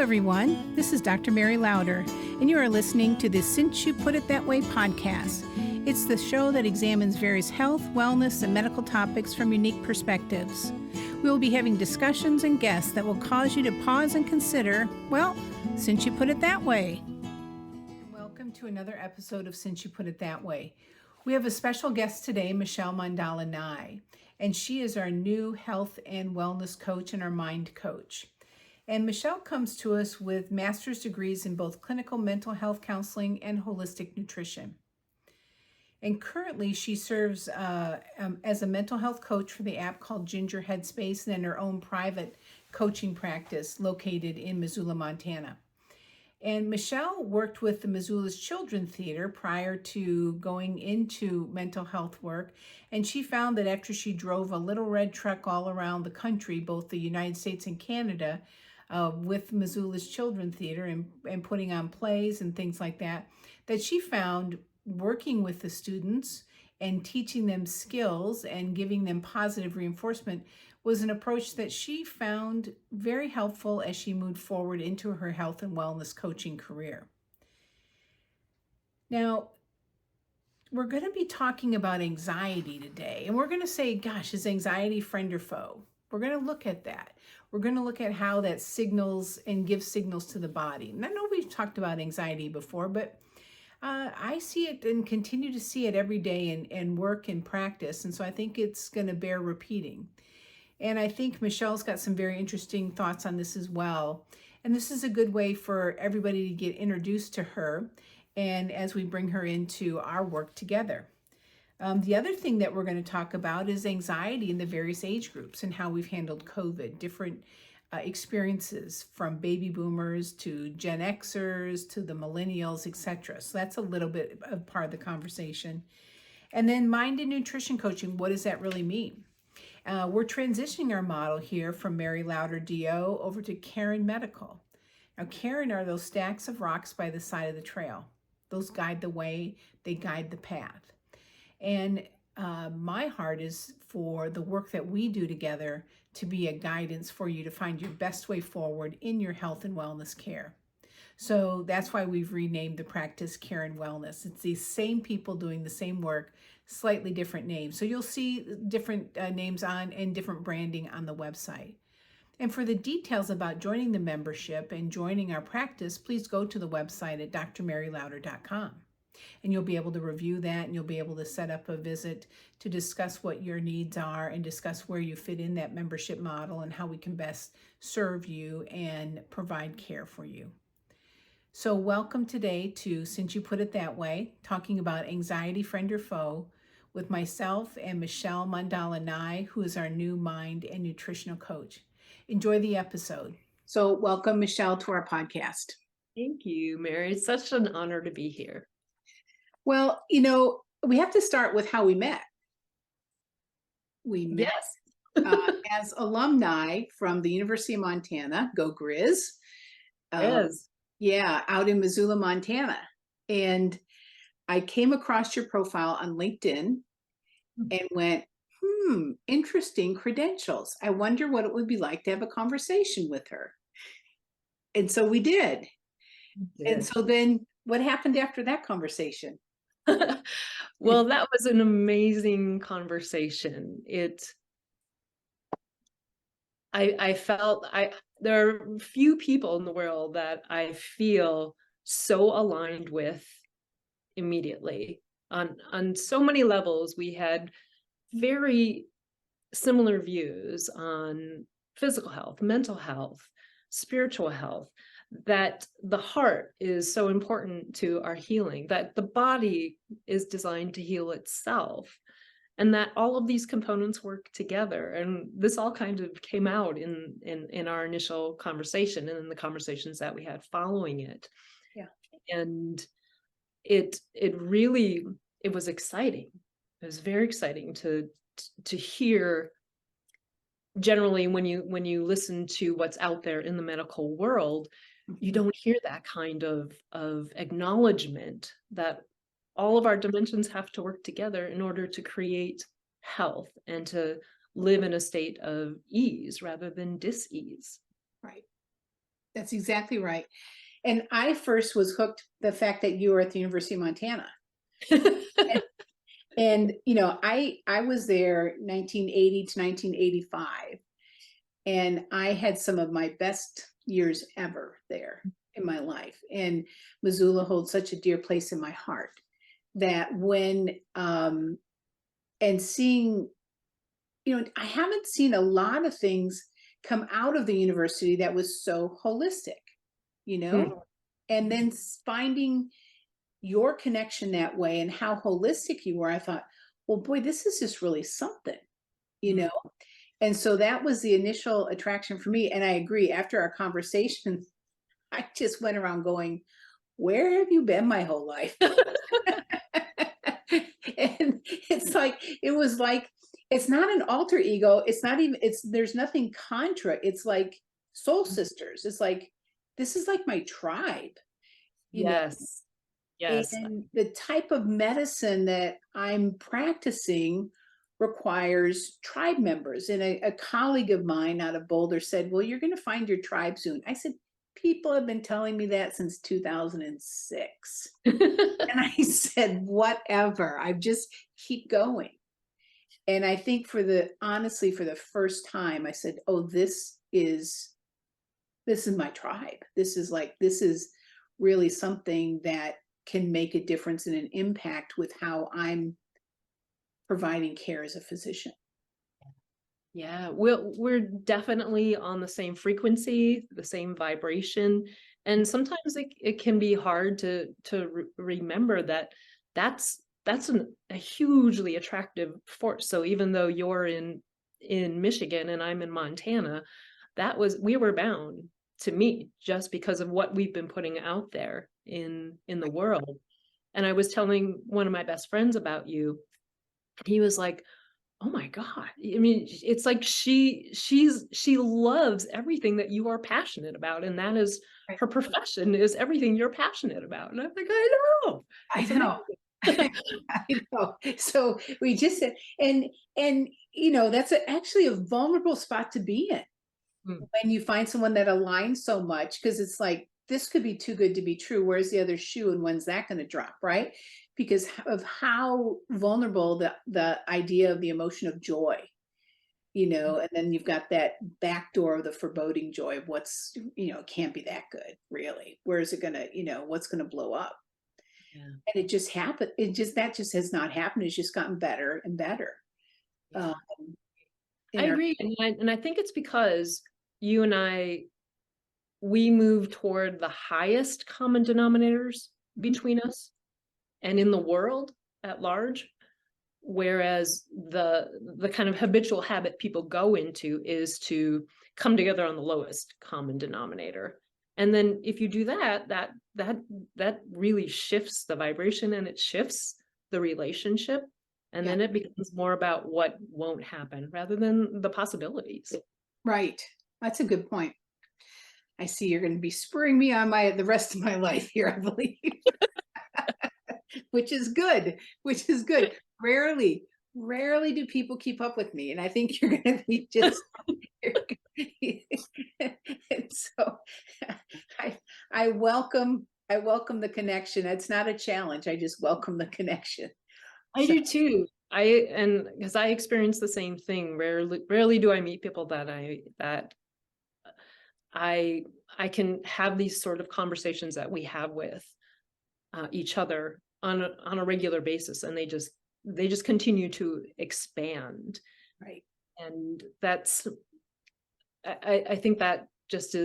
everyone. This is Dr. Mary Lauder, and you are listening to the Since You Put It That Way podcast. It's the show that examines various health, wellness, and medical topics from unique perspectives. We will be having discussions and guests that will cause you to pause and consider, well, since you put it that way. Welcome to another episode of Since You Put It That Way. We have a special guest today, Michelle Mandala Nigh, and she is our new health and wellness coach and our mind coach. And Michelle comes to us with master's degrees in both clinical mental health counseling and holistic nutrition. And currently she serves as a mental health coach for the app called Ginger Headspace, and then her own private coaching practice located in Missoula, Montana. And Michelle worked with the Missoula's Children's Theater prior to going into mental health work. And she found that after she drove a little red truck all around the country, both the United States and Canada, with Missoula's Children's Theater and putting on plays and things like that, that she found working with the students and teaching them skills and giving them positive reinforcement was an approach that she found very helpful as she moved forward into her health and wellness coaching career. Now, we're going to be talking about anxiety today, and we're going to say, gosh, is anxiety friend or foe? We're going to look at that. We're going to look at how that signals and gives signals to the body. And I know we've talked about anxiety before, but I see it and continue to see it every day in work and practice. And so I think it's going to bear repeating. And I think Michelle's got some very interesting thoughts on this as well. And this is a good way for everybody to get introduced to her and as we bring her into our work together. The other thing that we're going to talk about is anxiety in the various age groups and how we've handled COVID, different experiences from baby boomers to Gen Xers to the millennials, etc. So that's a little bit of part of the conversation. And then mind and nutrition coaching, what does that really mean? We're transitioning our model here from Mary Lauder DO over to Karen Medical. Now, Karen are those stacks of rocks by the side of the trail. Those guide the way, they guide the path. And my heart is for the work that we do together to be a guidance for you to find your best way forward in your health and wellness care. So that's why we've renamed the practice Karen Wellness. It's these same people doing the same work, slightly different names. So you'll see different names on and different branding on the website. And for the details about joining the membership and joining our practice, please go to the website at drmarylauder.com. And you'll be able to review that, and you'll be able to set up a visit to discuss what your needs are and discuss where you fit in that membership model and how we can best serve you and provide care for you. So welcome today to Since You Put It That Way, talking about anxiety, friend or foe, with myself and Michelle Mandala Nigh, who is our new mind and nutritional coach. Enjoy the episode. So welcome, Michelle, to our podcast. Thank you, Mary. It's such an honor to be here. Well, we have to start with how we met. We met as alumni from the University of Montana, go Grizz. Yes. Yeah, out in Missoula, Montana. And I came across your profile on LinkedIn and went, interesting credentials. I wonder what it would be like to have a conversation with her. And so we did. And so then what happened after that conversation? Well, that was an amazing conversation. I felt there are few people in the world that I feel so aligned with immediately. On so many levels, we had very similar views on physical health, mental health, spiritual health, that the heart is so important to our healing, that the body is designed to heal itself, and that all of these components work together. And this all kind of came out in our initial conversation and in the conversations that we had following it. Yeah. And it was exciting. It was very exciting to hear. Generally, when you listen to what's out there in the medical world, you don't hear that kind of acknowledgement that all of our dimensions have to work together in order to create health and to live in a state of ease rather than dis-ease. Right. That's exactly right. And I first was hooked the fact that you were at the University of Montana. And you know, I was there 1980 to 1985, and I had some of my best years ever there in my life. And Missoula holds such a dear place in my heart that when and seeing, you know, I haven't seen a lot of things come out of the university that was so holistic, you know, Mm. and then finding your connection that way and how holistic you were, I thought, well, boy, this is just really something, you know? And so that was the initial attraction for me. And I agree, after our conversation, I just went around going, where have you been my whole life? And it's like, it was like, it's not an alter ego. It's not even, there's nothing contra. It's like soul sisters. It's like, this is like my tribe, you know? Yes. Yes. And the type of medicine that I'm practicing requires tribe members. And a colleague of mine out of Boulder said, well, you're going to find your tribe soon. I said, people have been telling me that since 2006. And I said, whatever, I just keep going. And I think honestly, for the first time, I said, oh, this is my tribe. This is really something that can make a difference and an impact with how I'm providing care as a physician. Yeah, we're definitely on the same frequency, the same vibration, and sometimes it can be hard to remember that that's a hugely attractive force. So even though you're in Michigan and I'm in Montana, we were bound to meet just because of what we've been putting out there in the world. And I was telling one of my best friends about you. He was like, oh my God. I mean, it's like she loves everything that you are passionate about. And that is Right. her profession, is everything you're passionate about. And I'm like, I know. I It's know. amazing. I know. So we just said, and you know, that's actually a vulnerable spot to be in Mm. when you find someone that aligns so much, because it's like this could be too good to be true. Where's the other shoe, and when's that going to drop, right? Because of how vulnerable the idea of the emotion of joy, you know, and then you've got that back door of the foreboding joy of what's, you know, it can't be that good, really. Where is it gonna, you know, what's gonna blow up? Yeah. And it just happened. That just has not happened. It's just gotten better and better. Yeah. Um, I in our agree. And I think it's because you and we move toward the highest common denominators between us and in the world at large. Whereas the kind of habitual habit people go into is to come together on the lowest common denominator. And then if you do that really shifts the vibration and it shifts the relationship. And Yeah, then it becomes more about what won't happen rather than the possibilities. right. That's a good point. I see you're going to be spurring me on the rest of my life here, I believe. Which is good, which is good. Rarely do people keep up with me. And I think you're going to be just, and so I, I welcome the connection. It's not a challenge. I just welcome the connection. I So, do too. And because I experience the same thing. Rarely do I meet people that I I can have these sort of conversations that we have with each other on a regular basis, and they just continue to expand. right. And I think that just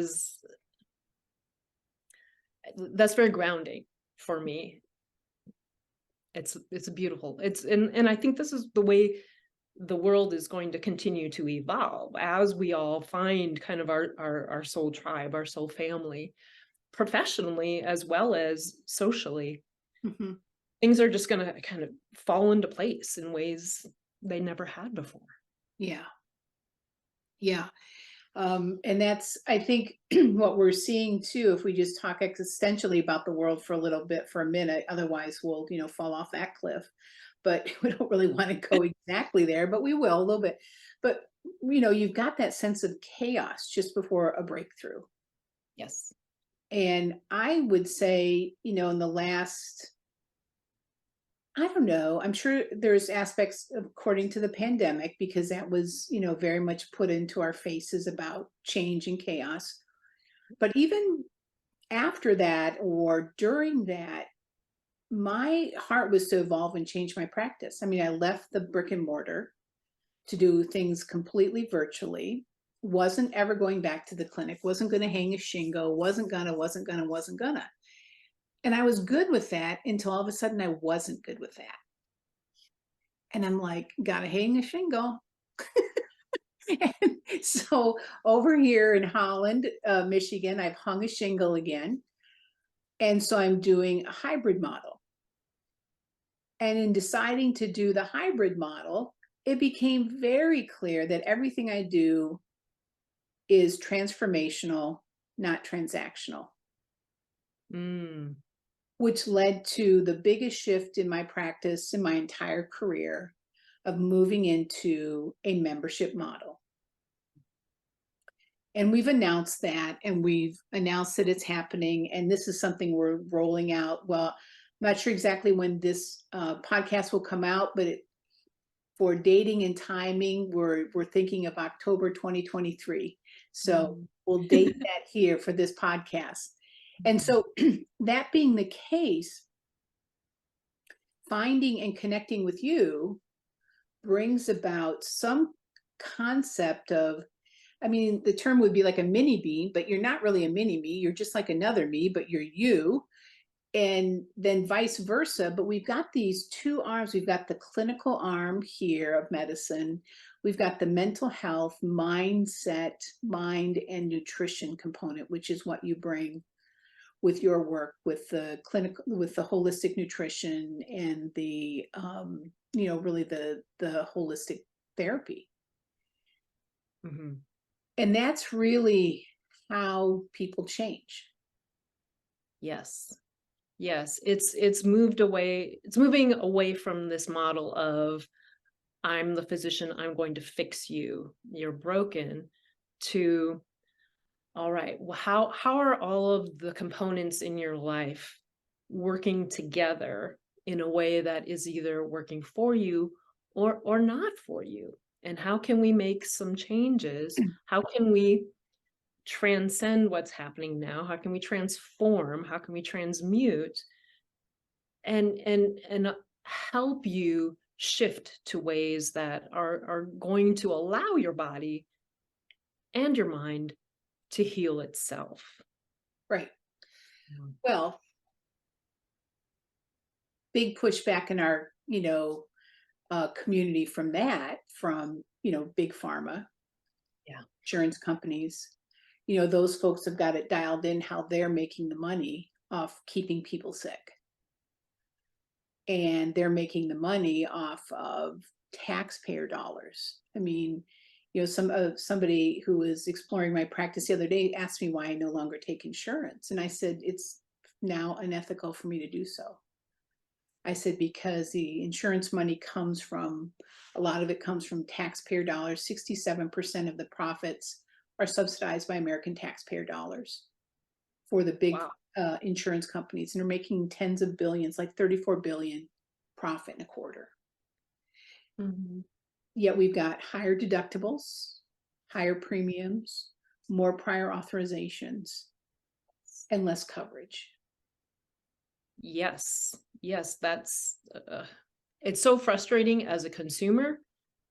that's very grounding for me. It's beautiful. And I think this is the way the world is going to continue to evolve as we all find kind of our soul tribe, our soul family, professionally as well as socially. Hmm. Things are just going to kind of fall into place in ways they never had before. Yeah. Yeah. And that's, I think, what we're seeing too, if we just talk existentially about the world for a little bit, for a minute, otherwise we'll, you know, fall off that cliff. But we don't really want to go exactly there, but we will a little bit. But, you know, you've got that sense of chaos just before a breakthrough, Yes. And I would say, in the last, I don't know, I'm sure there's aspects according to the pandemic, because that was, very much put into our faces about change and chaos. But even after that or during that, my heart was to evolve and change my practice. I mean, I left the brick and mortar to do things completely virtually, wasn't ever going back to the clinic, wasn't going to hang a shingle, wasn't gonna. And I was good with that until all of a sudden I wasn't good with that. And I'm like, gotta hang a shingle. And so over here in Holland, Michigan, I've hung a shingle again. And so I'm doing a hybrid model. And in deciding to do the hybrid model, it became very clear that everything I do is transformational, not transactional, Mm. which led to the biggest shift in my practice in my entire career of moving into a membership model. And we've announced that, and we've announced that it's happening. And this is something we're rolling out. Well, I'm not sure exactly when this podcast will come out, but for dating and timing, we're thinking of October 2023. So Mm. we'll date that here for this podcast. And so that being the case, finding and connecting with you brings about some concept of, I mean, the term would be like a mini me, but you're not really a mini me. You're just like another me, but you're you. And then vice versa. But we've got these two arms. We've got the clinical arm here of medicine. We've got the mental health, mindset, mind, and nutrition component, which is what you bring with your work with the clinical, with the holistic nutrition and the, really the holistic therapy. Mm-hmm. And that's really how people change. Yes. Yes. It's moving away from this model of I'm the physician, I'm going to fix you, you're broken, to all right, well, how are all of the components in your life working together in a way that is either working for you or not for you? And how can we make some changes? How can we transcend what's happening now? How can we transform? How can we transmute and help you shift to ways that are going to allow your body and your mind to heal itself? Right. Mm. Well, big pushback in our, community from that, from, big pharma, Yeah. insurance companies. Those folks have got it dialed in how they're making the money off keeping people sick. And they're making the money off of taxpayer dollars. I mean, somebody who was exploring my practice the other day asked me why I no longer take insurance. And I said, it's now unethical for me to do so. I said, because the insurance money comes from, a lot of it comes from taxpayer dollars. 67% of the profits are subsidized by American taxpayer dollars for the big Wow. insurance companies. And they're making tens of billions, like 34 billion profit in a quarter. Mm-hmm. Yet we've got higher deductibles, higher premiums, more prior authorizations, and less coverage. Yes. Yes, that's it's so frustrating as a consumer,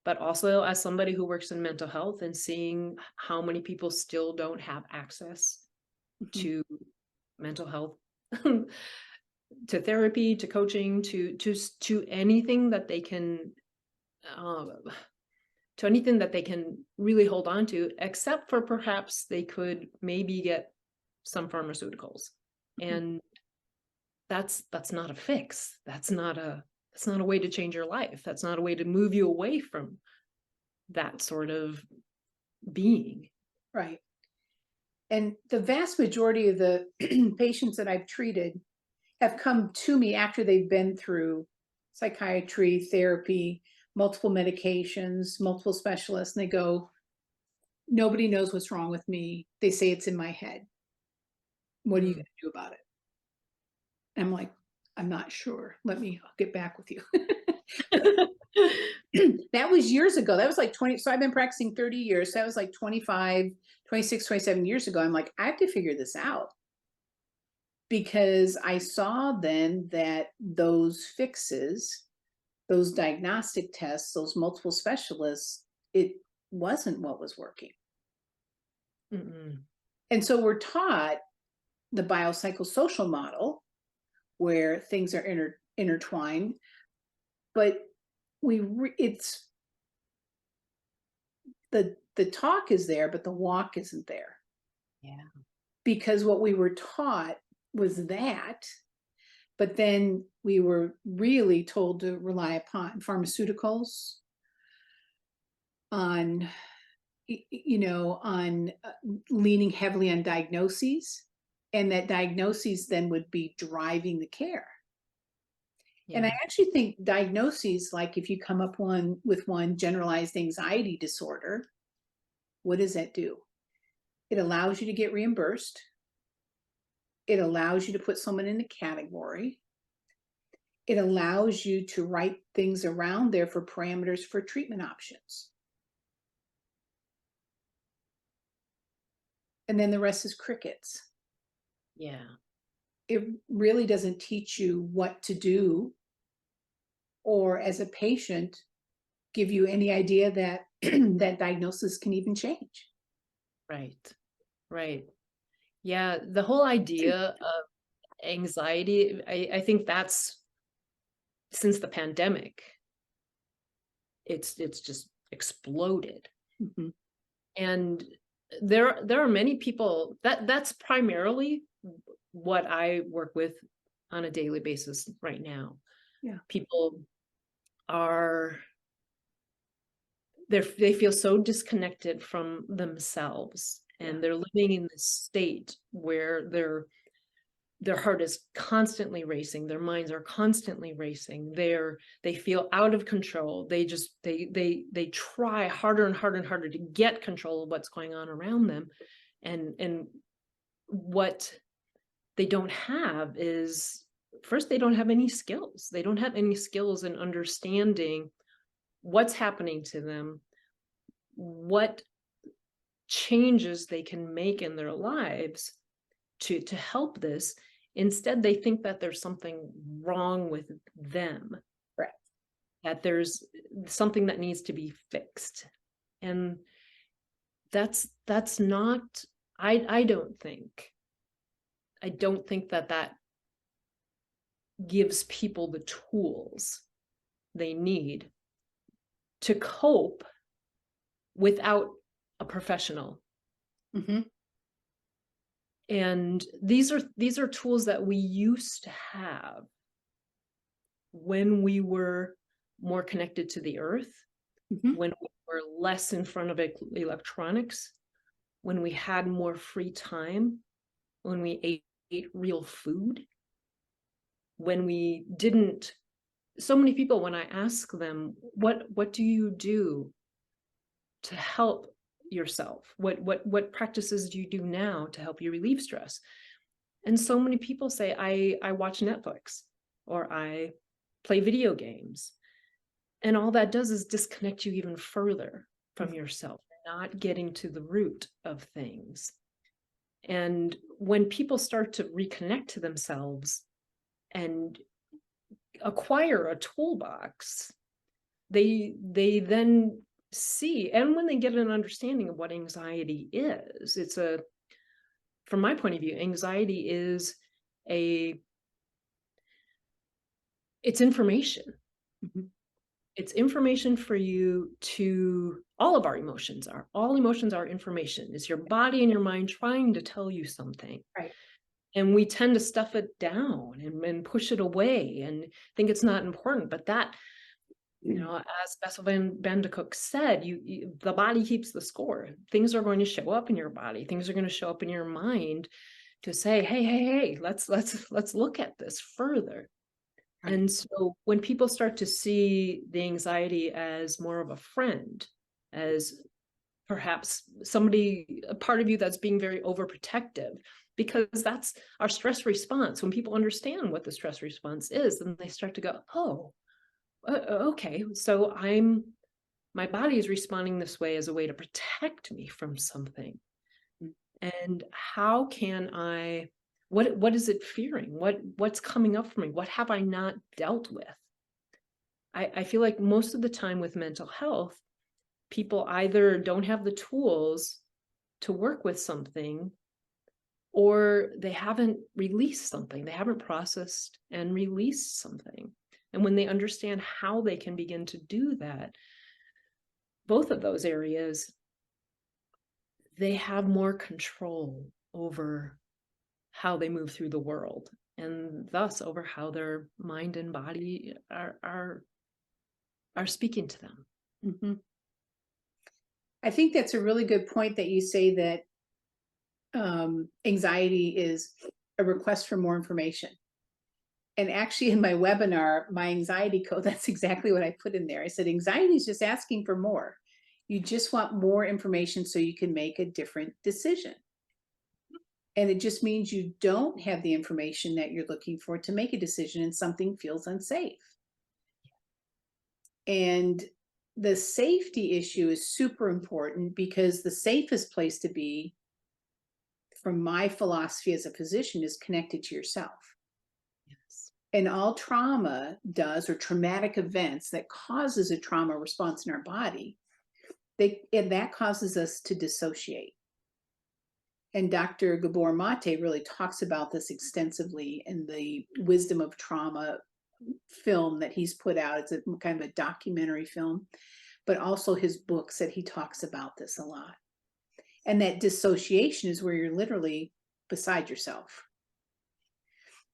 but also as somebody who works in mental health and seeing how many people still don't have access Mhm. to mental health, to therapy, to coaching, to anything that they can uh, to anything that they can really hold on to, except for perhaps they could maybe get some pharmaceuticals. And that's not a fix. That's not a way to change your life. That's not a way to move you away from that sort of being. Right. And the vast majority of the patients that I've treated have come to me after they've been through psychiatry, therapy, multiple medications, multiple specialists, and they go, nobody knows what's wrong with me. They say it's in my head. What are you going to do about it? And I'm like, I'm not sure. I'll get back with you. That was years ago. That was like 20. So I've been practicing 30 years. So that was like 25, 26, 27 years ago. I'm like, I have to figure this out. Because I saw then that those fixes, those diagnostic tests, those multiple specialists, it wasn't what was working. Mm-mm. And so we're taught the biopsychosocial model where things are intertwined, but it's the talk is there, but the walk isn't there. Yeah. Because what we were taught was that, but then we were really told to rely upon pharmaceuticals, on leaning heavily on diagnoses, and that diagnoses then would be driving the care. And I Yeah. actually think diagnoses, like if you come up with one generalized anxiety disorder, what does that do? It allows you to get reimbursed. It allows you to put someone in a category. It allows you to write things around there for parameters for treatment options. And then the rest is crickets. Yeah. It really doesn't teach you what to do, or as a patient, give you any idea that that diagnosis can even change. Right. Right. Yeah. The whole idea of anxiety, I think that's since the pandemic, it's just exploded. Mhm. And there are many people that's primarily what I work with on a daily basis right now. Yeah. People are they feel so disconnected from themselves, and Yeah. they're living in this state where their heart is constantly racing, their minds are constantly racing, they feel out of control, they try harder and harder and harder to get control of what's going on around them, and what they don't have is, first, they don't have any skills. They don't have any skills in understanding what's happening to them, what changes they can make in their lives to help this. Instead, they think that there's something wrong with them, Right. that there's something that needs to be fixed. And that's not, I don't think that gives people the tools they need to cope without a professional. Mm-hmm. And these are tools that we used to have when we were more connected to the earth, Mm-hmm. when we were less in front of electronics, when we had more free time, when we ate real food, when we didn't. So many people, when I ask them, what do you do to help yourself? What practices do you do now to help you relieve stress? And so many people say, I watch Netflix, or I play video games. And all that does is disconnect you even further from yourself, not getting to the root of things. And when people start to reconnect to themselves and acquire a toolbox, they then see, and when they get an understanding of what anxiety is, from my point of view, anxiety is it's information. Mm-hmm. It's information for you to, all emotions are information. It's your body and your mind trying to tell you something. Right. And we tend to stuff it down and push it away and think it's not important. But that, as Bessel van de Kolk said, the body keeps the score. Things are going to show up in your body. Things are going to show up in your mind to say, hey, let's look at this further. Right. And so when people start to see the anxiety as more of a friend, as perhaps a part of you that's being very overprotective, because that's our stress response. When people understand what the stress response is, then they start to go, oh, okay, so my body is responding this way as a way to protect me from something. And how can I, what is it fearing? What's coming up for me? What have I not dealt with? I feel like most of the time with mental health, people either don't have the tools to work with something, or they haven't released something. They haven't processed and released something. And when they understand how they can begin to do that, both of those areas, they have more control over how they move through the world, and thus over how their mind and body are speaking to them. Mm-hmm. I think that's a really good point that you say that anxiety is a request for more information. And actually in my webinar, my anxiety code, that's exactly what I put in there. I said, anxiety is just asking for more. You just want more information so you can make a different decision. And it just means you don't have the information that you're looking for to make a decision, and something feels unsafe. And the safety issue is super important, because the safest place to be, from my philosophy as a physician, is connected to yourself. Yes. And all trauma does, or traumatic events that causes a trauma response in our body, and that causes us to dissociate. And Dr. Gabor Mate really talks about this extensively in the Wisdom of Trauma film that he's put out. It's a kind of a documentary film, but also his books that he talks about this a lot. And that dissociation is where you're literally beside yourself,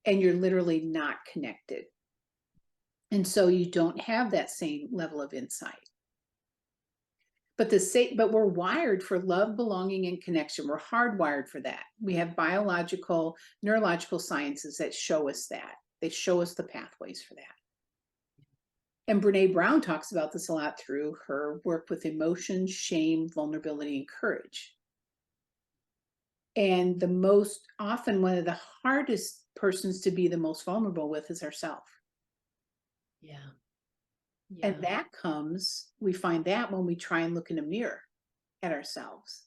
and you're literally not connected. And so you don't have that same level of insight. But we're wired for love, belonging, and connection. We're hardwired for that. We have biological, neurological sciences that show us that. They show us the pathways for that. And Brene Brown talks about this a lot through her work with emotion, shame, vulnerability, and courage. And the most often, one of the hardest persons to be the most vulnerable with is ourselves. Yeah. And that comes, we find that when we try and look in a mirror at ourselves.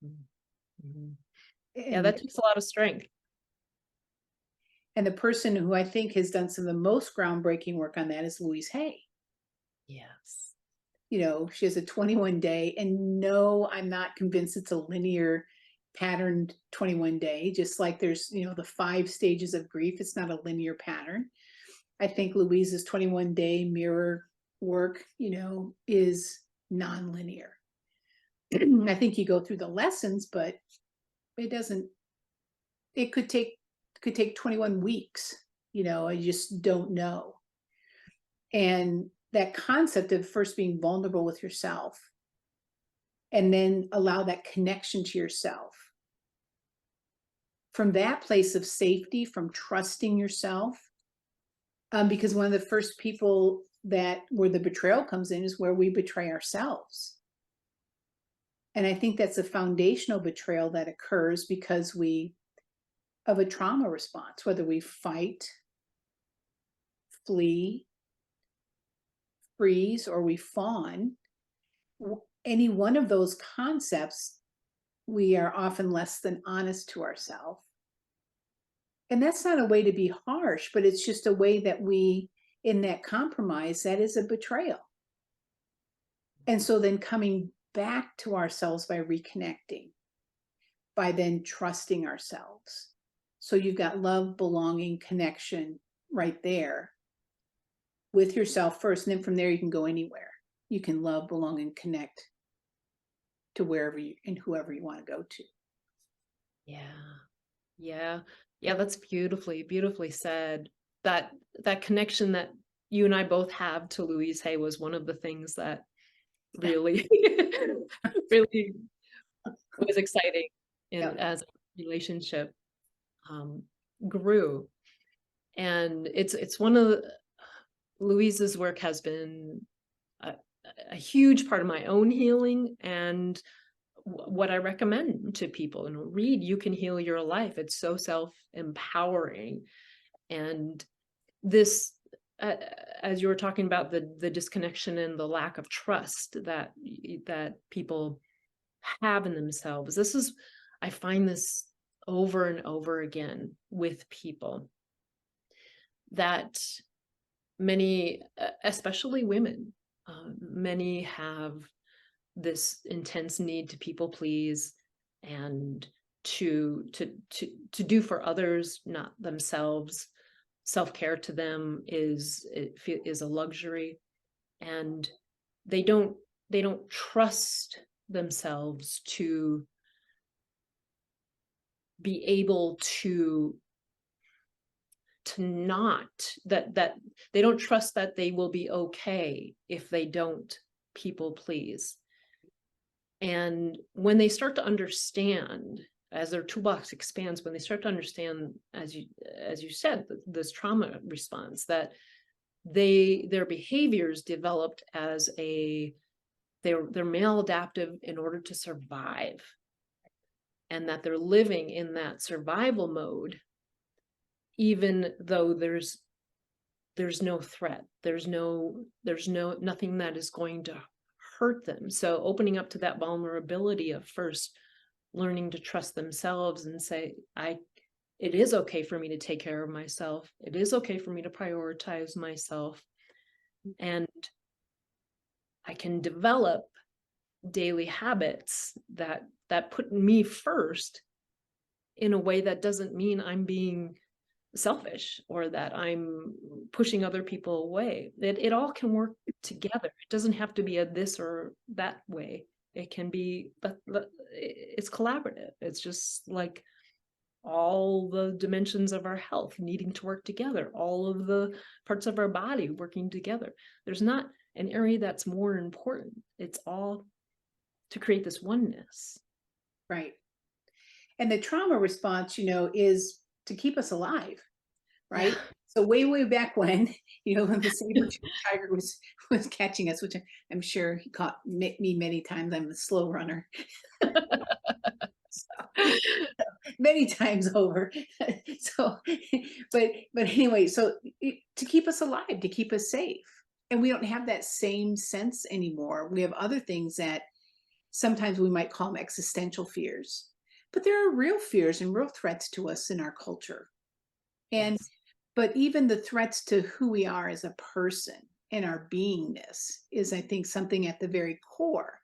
Mm-hmm. Yeah, that takes a lot of strength. And the person who I think has done some of the most groundbreaking work on that is Louise Hay. Yes. You know, she has a 21-day, and no, I'm not convinced it's a linear patterned 21-day, just like there's, you know, the 5 stages of grief. It's not a linear pattern. I think Louise's 21-day mirror work, you know, is non-linear. I think you go through the lessons, but it doesn't, it could take 21 weeks, you know, I just don't know. And that concept of first being vulnerable with yourself, and then allow that connection to yourself. From that place of safety, from trusting yourself, because one of the first people where the betrayal comes in is where we betray ourselves. And I think that's a foundational betrayal that occurs because of a trauma response, whether we fight, flee, freeze, or we fawn. Any one of those concepts, we are often less than honest to ourselves. And that's not a way to be harsh, but it's just a way that in that compromise, that is a betrayal. And so then coming back to ourselves by reconnecting, by then trusting ourselves. So you've got love, belonging, connection right there with yourself first. And then from there, you can go anywhere. You can love, belong, and connect to wherever and whoever you want to go to. Yeah. That's beautifully said. That connection that you and I both have to Louise Hay was one of the things that really really was exciting as a relationship grew. And it's one of Louise's work has been a huge part of my own healing, and what I recommend to people, and read You Can Heal Your Life. It's so self-empowering. And this, as you were talking about the disconnection and the lack of trust that people have in themselves, this is, I find this over and over again with people, that many, especially women, many have this intense need to people please and to do for others, not themselves. Self-care to them is a luxury, and they don't trust themselves to be able to not, that they don't trust that they will be okay if they don't people please. And when they start to understand, as their toolbox expands, when they start to understand, as you said, this trauma response, that their behaviors developed as they're maladaptive in order to survive, and that they're living in that survival mode, even though there's no threat, there's nothing that is going to hurt them. So opening up to that vulnerability of first learning to trust themselves and say, it is okay for me to take care of myself. It is okay for me to prioritize myself. And I can develop daily habits that put me first, in a way that doesn't mean I'm being selfish or that I'm pushing other people away. It all can work together. It doesn't have to be a this or that way. It can be, but it's collaborative. It's just like all the dimensions of our health needing to work together, all of the parts of our body working together. There's not an area that's more important. It's all to create this oneness. Right. And the trauma response, is to keep us alive, right? Yeah. So way back when, when the saber-tooth tiger was catching us, which I'm sure he caught me many times. I'm a slow runner. So, many times over. So, but anyway, so to keep us alive, to keep us safe. And we don't have that same sense anymore. We have other things that sometimes we might call them existential fears, but there are real fears and real threats to us in our culture. And Yes. but even the threats to who we are as a person and our beingness is, I think, something at the very core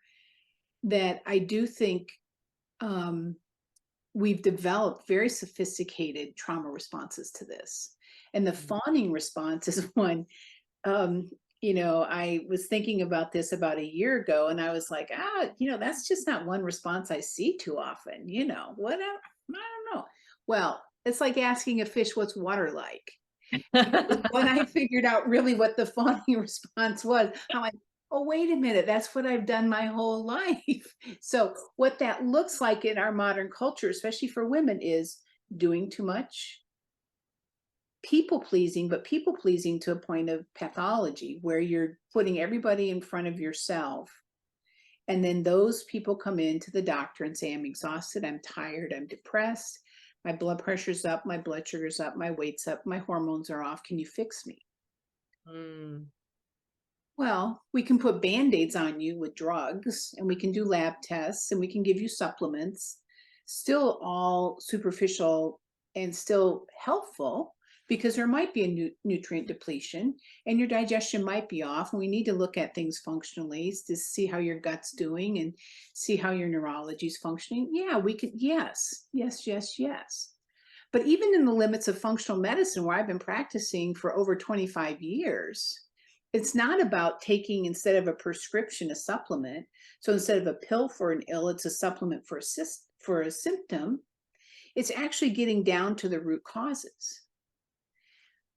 that I do think we've developed very sophisticated trauma responses to this. And the fawning response is one, I was thinking about this about a year ago, and I was like, that's just not one response I see too often, whatever. I don't know. Well, it's like asking a fish, what's water like? When I figured out really what the fawning response was, I'm like, oh, wait a minute, that's what I've done my whole life. So what that looks like in our modern culture, especially for women, is doing too much, people pleasing, but people pleasing to a point of pathology where you're putting everybody in front of yourself. And then those people come in to the doctor and say, I'm exhausted, I'm tired, I'm depressed, my blood pressure's up, my blood sugar's up, my weight's up, my hormones are off. Can you fix me? Well, we can put Band-Aids on you with drugs, and we can do lab tests, and we can give you supplements, still all superficial and still helpful, because there might be a nutrient depletion and your digestion might be off. And we need to look at things functionally to see how your gut's doing and see how your neurology is functioning. Yeah, we could. Yes. But even in the limits of functional medicine, where I've been practicing for over 25 years, it's not about taking, instead of a prescription, a supplement. So instead of a pill for an ill, it's a supplement for a symptom. It's actually getting down to the root causes,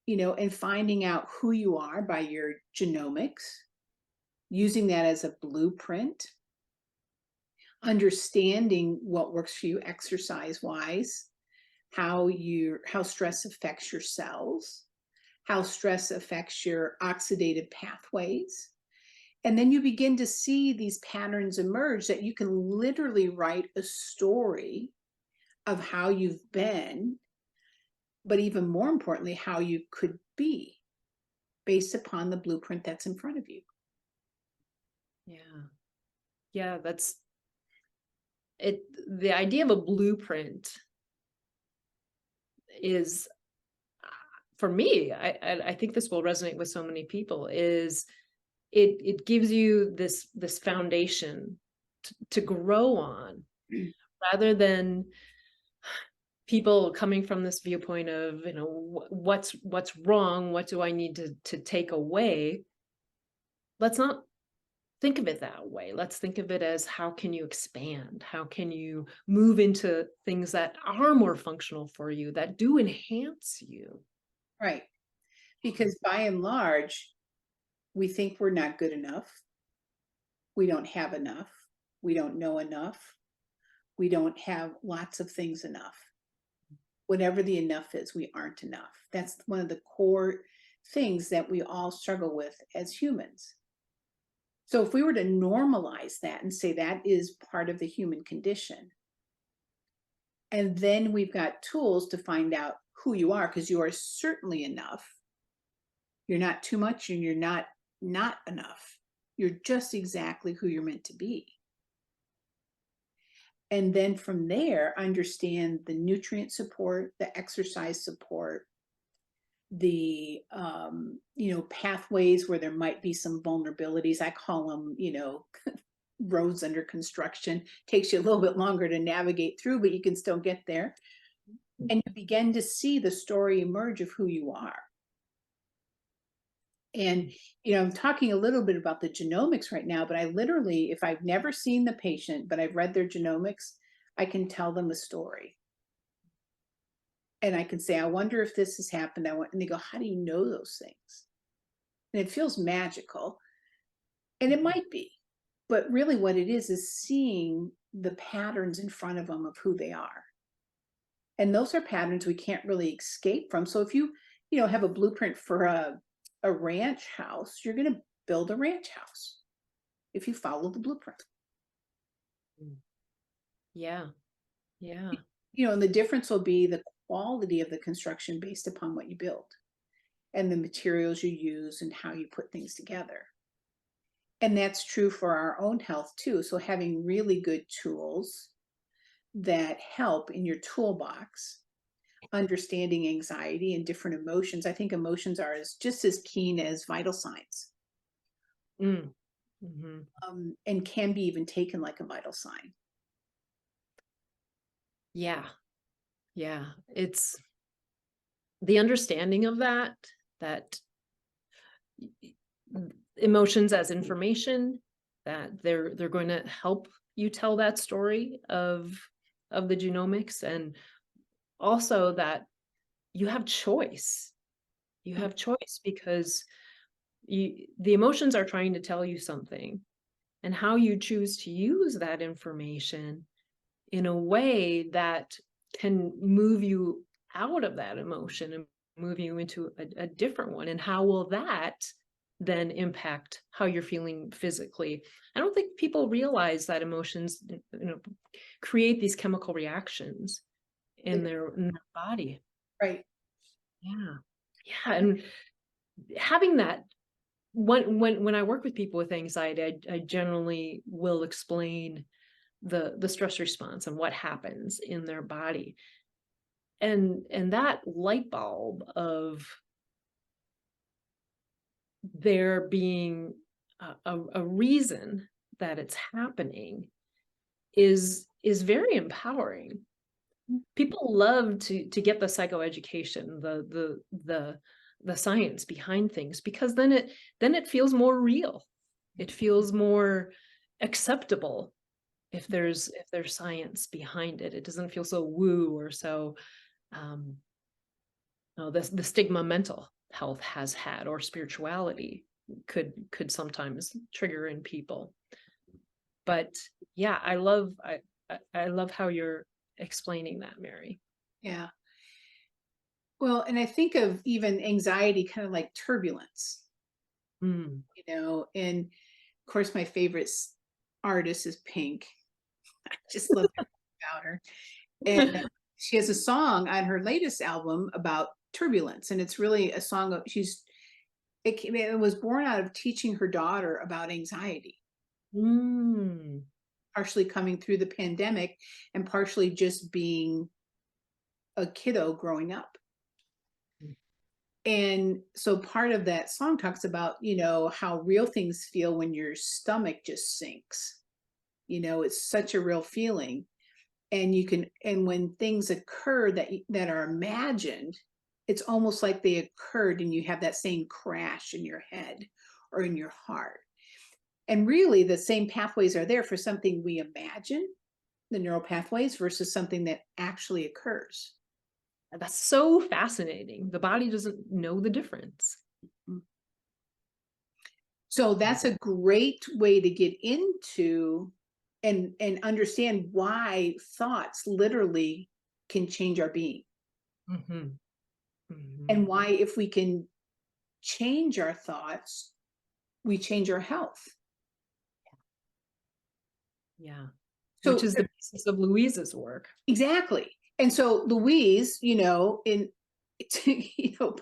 and finding out who you are by your genomics, using that as a blueprint, understanding what works for you exercise-wise, how stress affects your cells, how stress affects your oxidative pathways, And then you begin to see these patterns emerge that you can literally write a story of how you've been, but even more importantly, how you could be based upon the blueprint that's in front of you. Yeah. Yeah, that's it. The idea of a blueprint is, for me, I think this will resonate with so many people, is it gives you this foundation to grow on, rather than people coming from this viewpoint of, what's wrong, what do I need to take away. Let's not think of it that way. Let's think of it as, how can you expand? How can you move into things that are more functional for you, that do enhance you? Right. Because by and large, we think we're not good enough. We don't have enough. We don't know enough. We don't have lots of things enough. Whatever the enough is, we aren't enough. That's one of the core things that we all struggle with as humans. So if we were to normalize that and say that is part of the human condition, and then we've got tools to find out who you are, because you are certainly enough. You're not too much and you're not enough. You're just exactly who you're meant to be. And then from there, understand the nutrient support, the exercise support, the pathways where there might be some vulnerabilities. I call them, roads under construction. Takes you a little bit longer to navigate through, but you can still get there. And you begin to see the story emerge of who you are. And, I'm talking a little bit about the genomics right now, but I literally, if I've never seen the patient, but I've read their genomics, I can tell them a story. And I can say, I wonder if this has happened. And they go, how do you know those things? And it feels magical. And it might be, but really what it is seeing the patterns in front of them of who they are. And those are patterns we can't really escape from. So if you, have a blueprint for a ranch house, you're going to build a ranch house if you follow the blueprint. Yeah. Yeah. And the difference will be the quality of the construction based upon what you build and the materials you use and how you put things together. And that's true for our own health too. So having really good tools that help in your toolbox, understanding anxiety and different emotions. I think emotions are just as keen as vital signs. Mm-hmm. And can be even taken like a vital sign. Yeah. Yeah. It's the understanding of that emotions as information, that they're going to help you tell that story of the genomics, and also that you have choice. You have choice, because the emotions are trying to tell you something, and how you choose to use that information in a way that can move you out of that emotion and move you into a different one. And how will that then impact how you're feeling physically? I don't think people realize that emotions, create these chemical reactions in their body. Right. Yeah. Yeah. And having that, when I work with people with anxiety, I generally will explain the stress response and what happens in their body. And that light bulb of there being a reason that it's happening is very empowering. People love to get the psychoeducation, the science behind things, because then it feels more real. It feels more acceptable if there's science behind it. It doesn't feel so woo or so the stigma mental health has had, or spirituality could sometimes trigger in people. But yeah, I love how you're explaining that, Mary. Yeah. Well, and I think of even anxiety kind of like turbulence, Mm. and Of course, my favorite artist is Pink. I just love about her. And she has a song on her latest album about turbulence. And it's really a song of, it was born out of teaching her daughter about anxiety, Mm. partially coming through the pandemic and partially just being a kiddo growing up. And so part of that song talks about, how real things feel when your stomach just sinks. It's such a real feeling. And when things occur that are imagined, it's almost like they occurred and you have that same crash in your head or in your heart. And really the same pathways are there for something we imagine, the neural pathways, versus something that actually occurs. That's so fascinating. The body doesn't know the difference. So that's a great way to get into and understand why thoughts literally can change our being. Mm-hmm. Mm-hmm. And why, if we can change our thoughts, we change our health. Yeah. So, Which is the basis of Louise's work. exactly. And so Louise,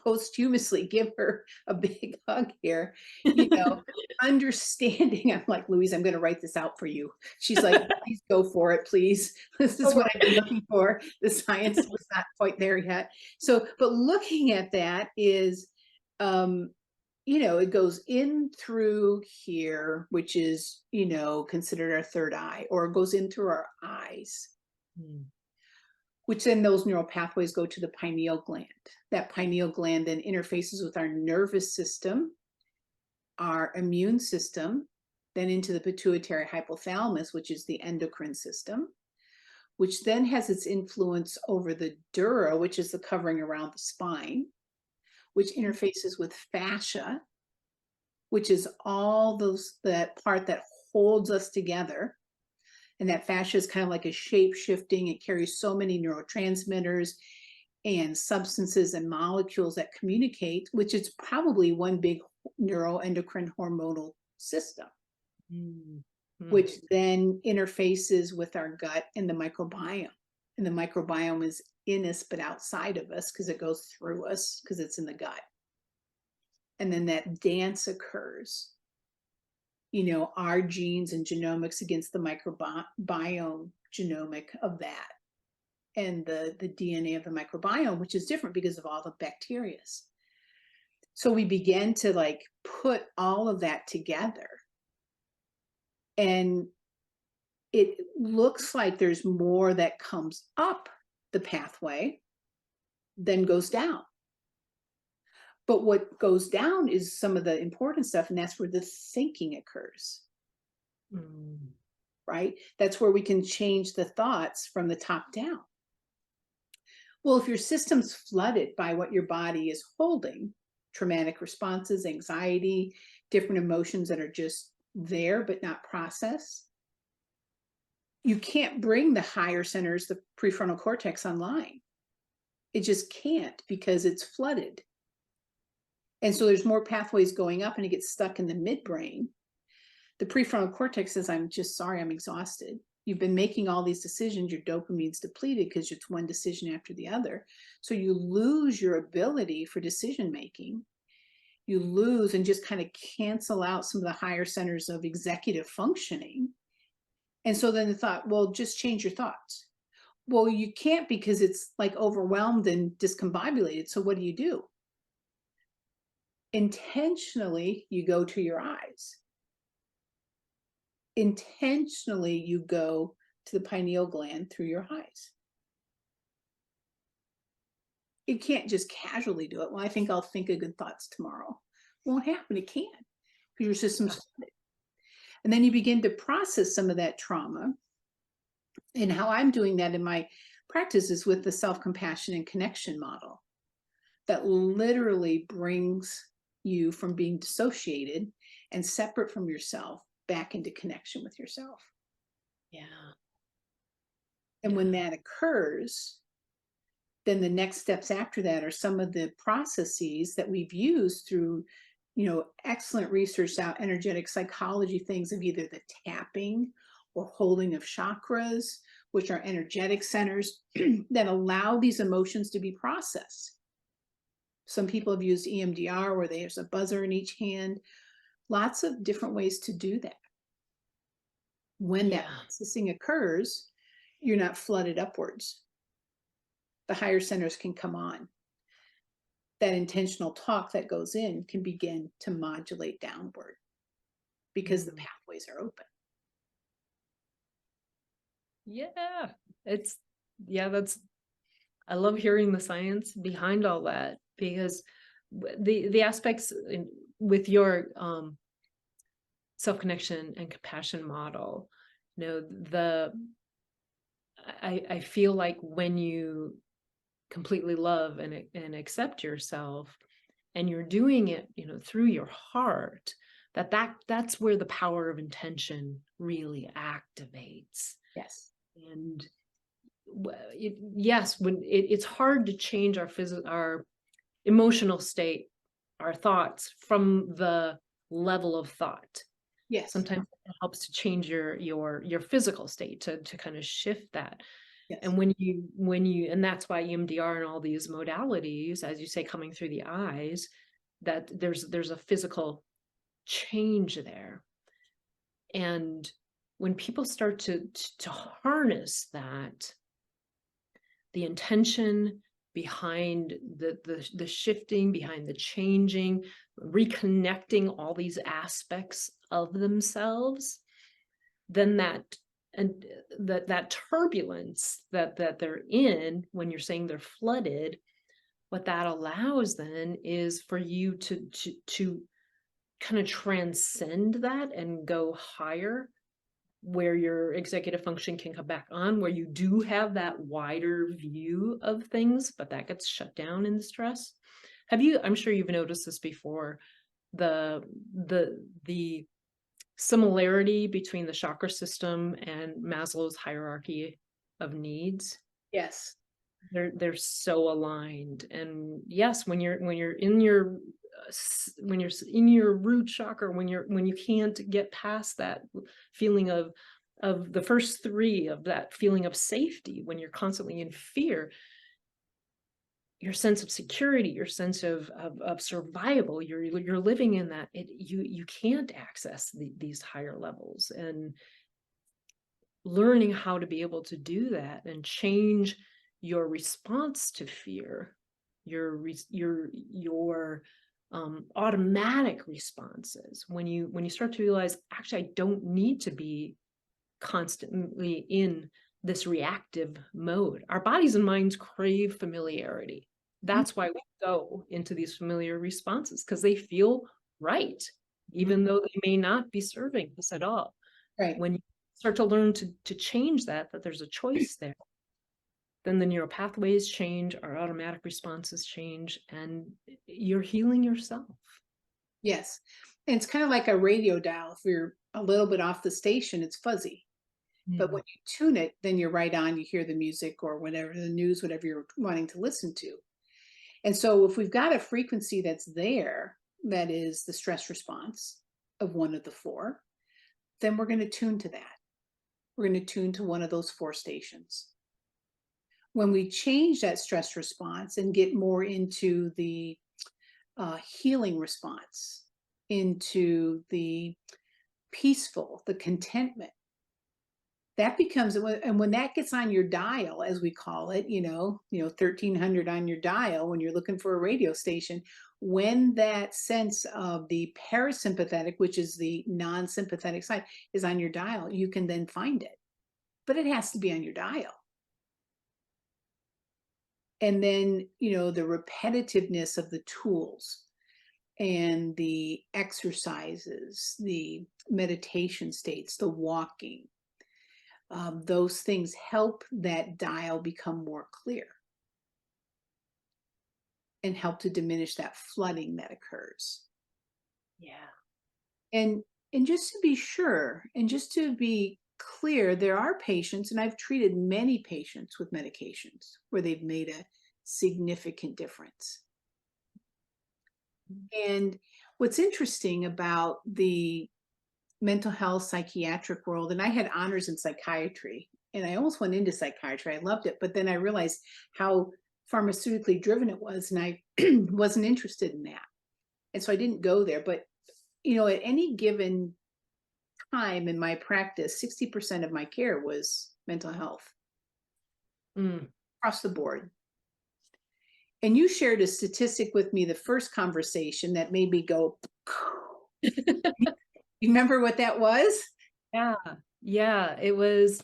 posthumously give her a big hug here, understanding. I'm like, Louise, I'm going to write this out for you. She's like, please go for it, please. This is what I've been looking for. The science was not quite there yet. So, but looking at that is, it goes in through here, which is, considered our third eye, or it goes in through our eyes. Which then those neural pathways go to the pineal gland. That pineal gland then interfaces with our nervous system, our immune system, then into the pituitary hypothalamus, which is the endocrine system, which then has its influence over the dura, which is the covering around the spine, which interfaces with fascia, which is that part that holds us together. And that fascia is kind of like a shape shifting. It carries so many neurotransmitters and substances and molecules that communicate, which is probably one big neuroendocrine hormonal system, which then interfaces with our gut and the microbiome. And the microbiome is in us, but outside of us, because it goes through us, because it's in the gut. And then that dance occurs. Our genes and genomics against the microbiome genomic of that, and the DNA of the microbiome, which is different because of all the bacteria. So we begin to put all of that together, and it looks like there's more that comes up the pathway than goes down. But what goes down is some of the important stuff, and that's where the thinking occurs. Right? That's where we can change the thoughts from the top down. Well, if your system's flooded by what your body is holding, traumatic responses, anxiety, different emotions that are just there but not processed, you can't bring the higher centers, the prefrontal cortex, online. It just can't, because it's flooded. And so there's more pathways going up, and it gets stuck in the midbrain. The prefrontal cortex says, I'm just sorry, I'm exhausted. You've been making all these decisions, your dopamine's depleted because it's one decision after the other. So you lose your ability for decision making. You lose and just kind of cancel out some of the higher centers of executive functioning. And so then the thought, well, just change your thoughts. Well, you can't, because it's overwhelmed and discombobulated. So what do? Intentionally, you go to your eyes. Intentionally, you go to the pineal gland through your eyes. You can't just casually do it. Well, I think I'll think of good thoughts tomorrow. Won't happen. It can't, because your system's flooded. And then you begin to process some of that trauma. And how I'm doing that in my practice is with the self-compassion and connection model that literally brings you from being dissociated and separate from yourself back into connection with yourself. Yeah. And when that occurs, then the next steps after that are some of the processes that we've used through excellent research out, energetic psychology things of either the tapping or holding of chakras, which are energetic centers that allow these emotions to be processed. Some people have used EMDR where there's a buzzer in each hand. Lots of different ways to do that. When that Yeah. processing occurs, you're not flooded upwards. The higher centers can come on. That intentional talk that goes in can begin to modulate downward because the Mm. pathways are open. Yeah. It's, yeah, that's, I love hearing the science behind all that, because the aspects with your self-connection and compassion model, I feel like when you completely love and accept yourself, and you're doing it, through your heart, that's where the power of intention really activates. Yes. And yes, when it's hard to change our emotional state, our thoughts from the level of thought. Yes. Sometimes it helps to change your physical state to kind of shift that. Yes. And when you and that's why EMDR and all these modalities, as you say, coming through the eyes, that there's a physical change there. And when people start to harness that, the intention behind the shifting, behind the changing, reconnecting all these aspects of themselves, then that turbulence that they're in, when you're saying they're flooded, what that allows then is for you to kind of transcend that and go higher, where your executive function can come back on, where you do have that wider view of things, but that gets shut down in the stress. I'm sure you've noticed this before, the similarity between the chakra system and Maslow's hierarchy of needs. Yes. They're so aligned. And yes, when you're in your root chakra, when you can't get past that feeling of the first three, of that feeling of safety, when you're constantly in fear, your sense of security, your sense of survival, you're living in that, you can't access these higher levels. And learning how to be able to do that and change your response to fear, your automatic responses, when you start to realize, actually, I don't need to be constantly in this reactive mode. Our bodies and minds crave familiarity. That's why we go into these familiar responses, because they feel right, even though they may not be serving us at all. Right. When you start to learn to change that there's a choice there, then the neural pathways change, our automatic responses change, and you're healing yourself. Yes. And it's kind of like a radio dial. If you're a little bit off the station, it's fuzzy. But when you tune it, then you're right on, you hear the music or whatever, the news, whatever you're wanting to listen to. And so if we've got a frequency that's there, that is the stress response of one of the four, then we're going to tune to that. We're going to tune to one of those four stations. When we change that stress response and get more into the healing response, into the peaceful, the contentment, that becomes, and when that gets on your dial, as we call it, 1300 on your dial, when you're looking for a radio station, when that sense of the parasympathetic, which is the non-sympathetic side, is on your dial, you can then find it. But it has to be on your dial. And then, the repetitiveness of the tools and the exercises, the meditation states, the walking, those things help that dial become more clear and help to diminish that flooding that occurs. Yeah. And just to be sure, and just to be clear, there are patients, and I've treated many patients with medications where they've made a significant difference. And what's interesting about the mental health psychiatric world, and I had honors in psychiatry, and I almost went into psychiatry. I loved it, but then I realized how pharmaceutically driven it was, and I wasn't interested in that. And so I didn't go there. But, at any given time in my practice, 60% of my care was mental health Mm. across the board. And you shared a statistic with me the first conversation that made me go, you remember what that was? Yeah, yeah, it was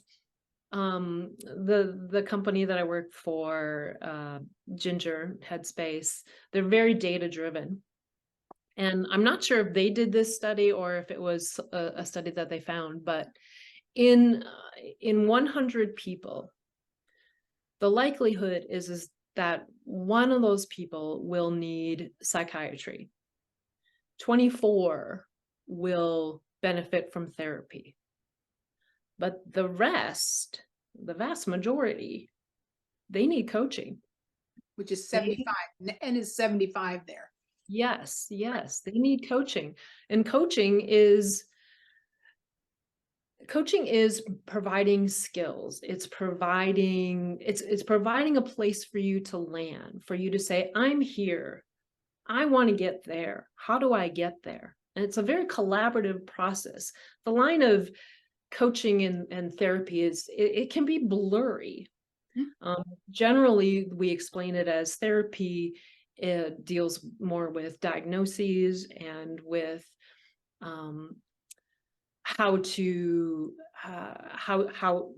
the company that I work for, Ginger Headspace. They're very data driven. And I'm not sure if they did this study or if it was a study that they found, but in 100 people, the likelihood is that one of those people will need psychiatry. 24 will benefit from therapy. But the rest, the vast majority, they need coaching. Which is They 75, and is 75 there. Yes, yes, they need coaching. And coaching is providing skills. It's providing a place for you to land, for you to say, I'm here. I want to get there. How do I get there? And it's a very collaborative process. The line of coaching and therapy it can be blurry. Generally, we explain it as therapy. It deals more with diagnoses and with how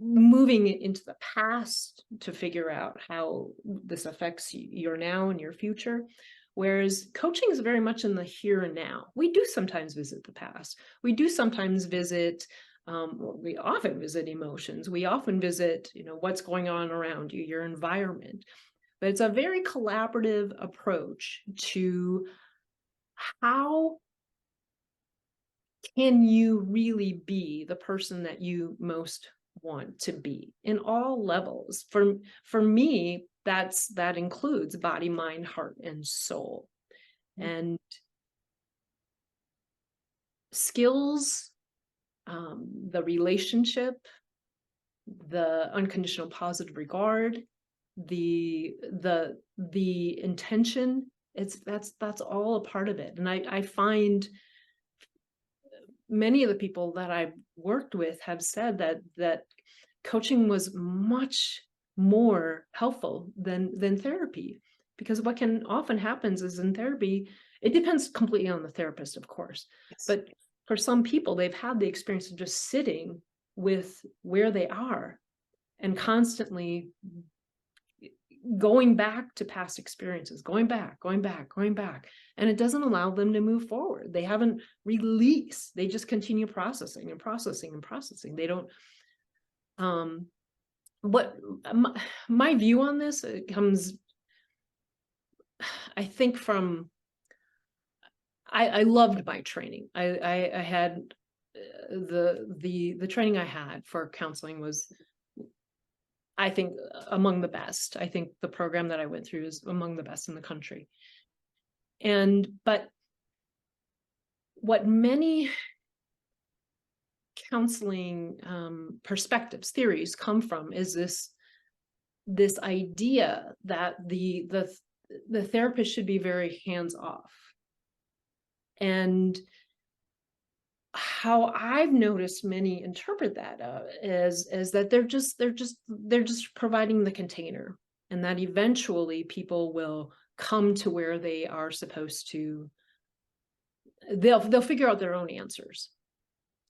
moving into the past to figure out how this affects your now and your future. Whereas coaching is very much in the here and now. We do sometimes visit the past. We do sometimes visit, we often visit emotions. We often visit, what's going on around you, your environment. But it's a very collaborative approach to how can you really be the person that you most want to be in all levels. For me, that includes body, mind, heart, and soul. And skills, the relationship, the unconditional positive regard, the intention, that's all a part of it. And I find many of the people that I've worked with have said that coaching was much more helpful than therapy, because what can often happens is in therapy, it depends completely on the therapist, of course. Yes. But for some people, they've had the experience of just sitting with where they are and constantly going back to past experiences, going back. And it doesn't allow them to move forward. They haven't released. They just continue processing. They don't, my view on this, it comes, I think from, I loved my training. I had the training I had for counseling was, I think, among the best. I think the program that I went through is among the best in the country. But what many counseling perspectives, theories come from is this idea that the therapist should be very hands off. And how I've noticed many interpret that is that they're just providing the container, and that eventually people will come to where they are supposed to. They'll figure out their own answers,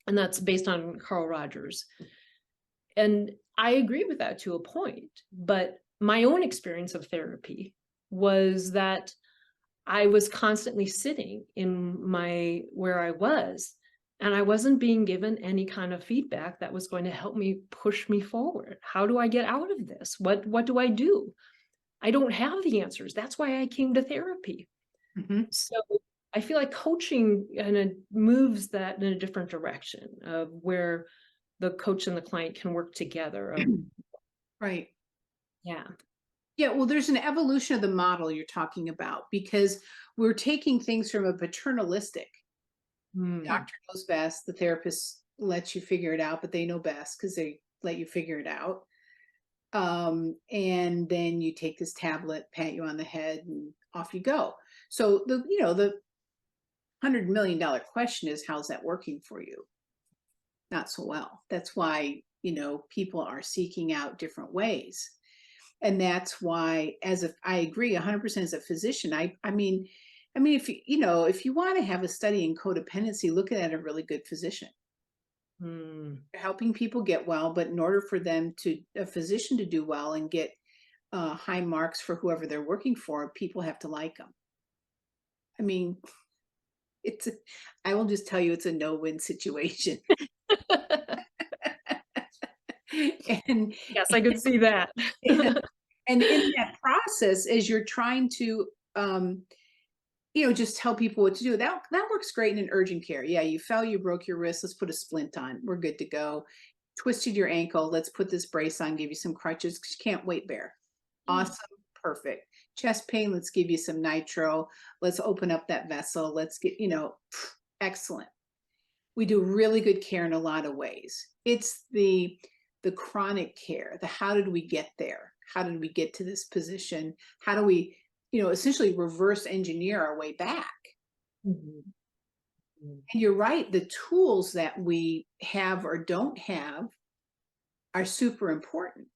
and that's based on Carl Rogers. And I agree with that to a point, but my own experience of therapy was that I was constantly sitting in where I was, and I wasn't being given any kind of feedback that was going to help me push me forward. How do I get out of this? What do I do? I don't have the answers. That's why I came to therapy. So I feel like coaching moves that in a different direction of where the coach and the client can work together. Right. Yeah. Yeah, well, there's an evolution of the model you're talking about because we're taking things from a paternalistic, Hmm. doctor knows best, the therapist lets you figure it out, but they know best because they let you figure it out. And then you take this tablet, pat you on the head, and off you go. So the $100 million question is, how's that working for you? Not so well. That's why, people are seeking out different ways. And that's why, I agree 100% as a physician, I mean, if you want to have a study in codependency, look at a really good physician. Hmm. Helping people get well, but in order for a physician to do well and get high marks for whoever they're working for, people have to like them. I mean, it's, I will just tell you, it's a no-win situation. And, Yes, I could see that. and in that process, as you're trying to, just tell people what to do, that works great in an urgent care. Yeah, you fell, you broke your wrist, let's put a splint on, we're good to go. Twisted your ankle, let's put this brace on, give you some crutches because you can't weight bear. Awesome, perfect. Chest pain, let's give you some nitro, let's open up that vessel, let's get, excellent. We do really good care in a lot of ways. It's the chronic care, the how did we get there? How did we get to this position? How do we, essentially reverse engineer our way back? Mhm. And you're right, the tools that we have or don't have are super important.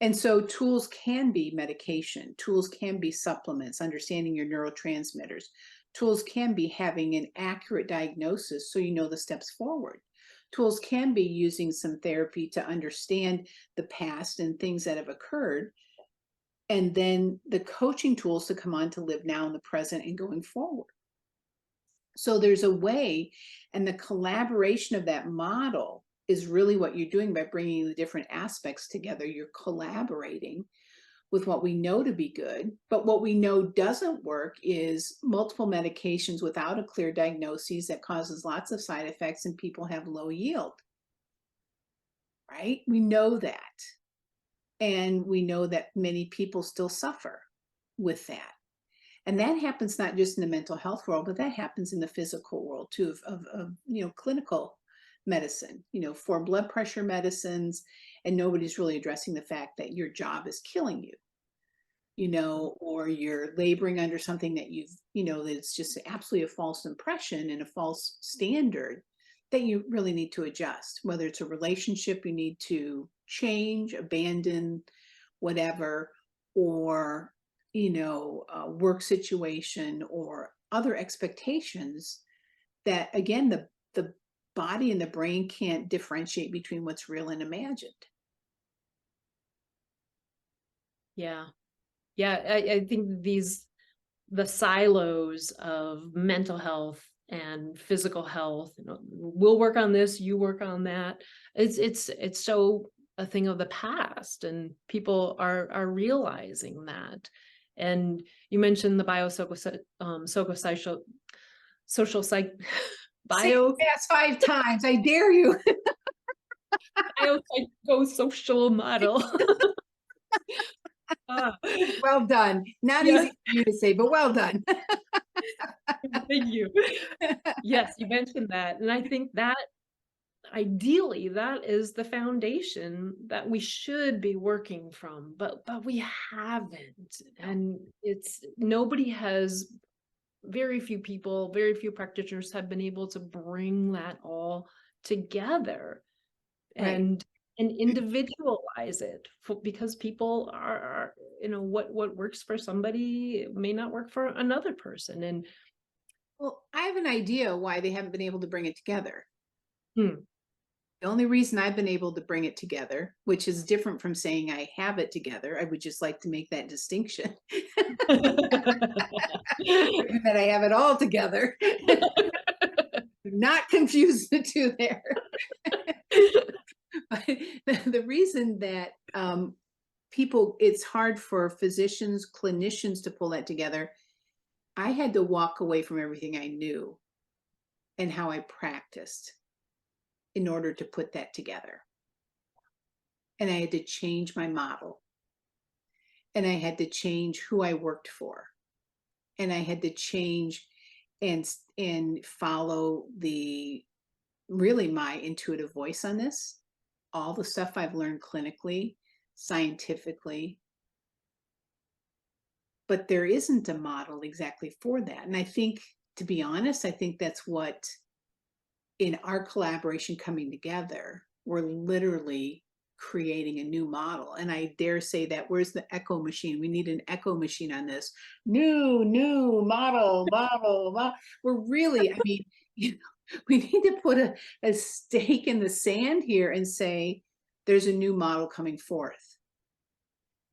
And so tools can be medication, tools can be supplements, understanding your neurotransmitters. Tools can be having an accurate diagnosis so you know the steps forward. Tools can be using some therapy to understand the past and things that have occurred. And then the coaching tools to come on to live now in the present and going forward. So there's a way, and the collaboration of that model is really what you're doing by bringing the different aspects together. You're collaborating with what we know to be good, but what we know doesn't work is multiple medications without a clear diagnosis that causes lots of side effects and people have low yield, right? We know that. And we know that many people still suffer with that. And that happens not just in the mental health world, but that happens in the physical world too, of clinical medicine, for blood pressure medicines, and nobody's really addressing the fact that your job is killing you, or you're laboring under something that that's just absolutely a false impression and a false standard that you really need to adjust, whether it's a relationship you need to change, abandon, whatever, or, a work situation or other expectations that, again, the body and the brain can't differentiate between what's real and imagined. Yeah. Yeah. I think the silos of mental health and physical health, we'll work on this, you work on that. It's so a thing of the past, and people are realizing that. And you mentioned the psychosocial social psych Say it bio fast 5 times, I dare you. biopsychosocial model. Ah, Well done. Not yeah, easy for you to say, but well done. thank you. Yes, you mentioned that. And I think that ideally that is the foundation that we should be working from, but we haven't. And it's nobody has, very few people, very few practitioners have been able to bring that all together Right. and individualize it because people are what works for somebody may not work for another person. And Well, I have an idea why they haven't been able to bring it together. hmm. The only reason I've been able to bring it together, which is different from saying I have it together, I would just like to make that distinction, given that I have it all together. Not confuse the two there. But the reason that it's hard for physicians, clinicians to pull that together, I had to walk away from everything I knew and how I practiced in order to put that together. And I had to change my model. and I had to change who I worked for, and I had to change and follow the really my intuitive voice on this, all the stuff I've learned clinically, scientifically, but there isn't a model exactly for that. And I think, to be honest, I think that's what, in our collaboration coming together, we're literally creating a new model. And I dare say that, where's the echo machine? We need an echo machine on this. New model. We're really, I mean, you know, we need to put a stake in the sand here and say, there's a new model coming forth.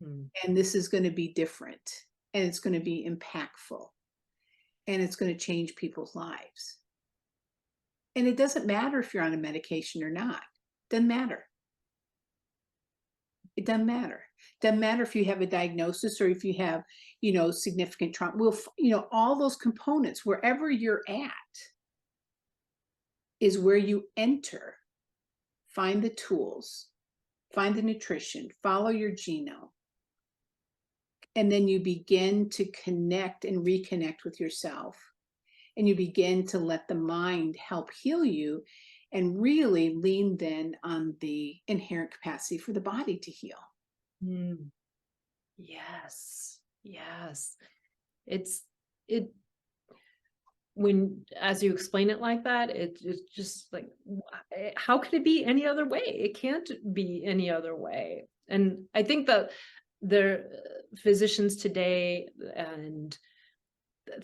And this is going to be different, and it's going to be impactful, and it's going to change people's lives. And it doesn't matter if you're on a medication or not. Doesn't matter. It doesn't matter. Doesn't matter if you have a diagnosis or if you have, you know, significant trauma. We'll, you know, all those components, wherever you're at, is where you enter. Find the tools, find the nutrition, follow your genome. And then you begin to connect and reconnect with yourself. And you begin to let the mind help heal you, and really lean then on the inherent capacity for the body to heal. Yes. It when, as you explain it like that, it's just like, how could it be any other way? It can't be any other way. And I think that the physicians today and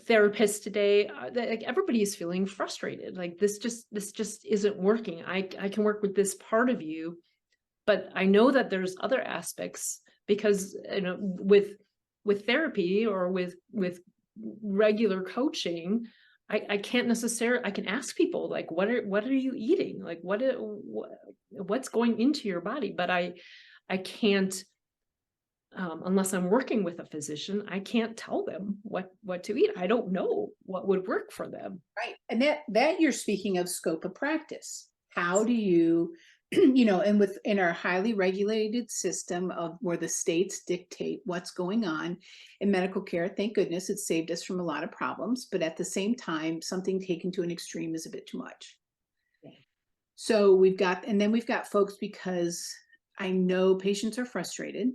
therapists today, like, everybody is feeling frustrated. Like, this just isn't working. I can work with this part of you, but I know that there's other aspects, because, you know, with therapy or with regular coaching, I can't necessarily, I can ask people, like, what are you eating? Like, what's going into your body? But I can't, unless I'm working with a physician, I can't tell them what to eat. I don't know what would work for them. Right. And that you're speaking of scope of practice. How do you, you know, and within our highly regulated system of where the states dictate what's going on in medical care, thank goodness it's saved us from a lot of problems. But at the same time, something taken to an extreme is a bit too much. So we've got folks, because I know patients are frustrated.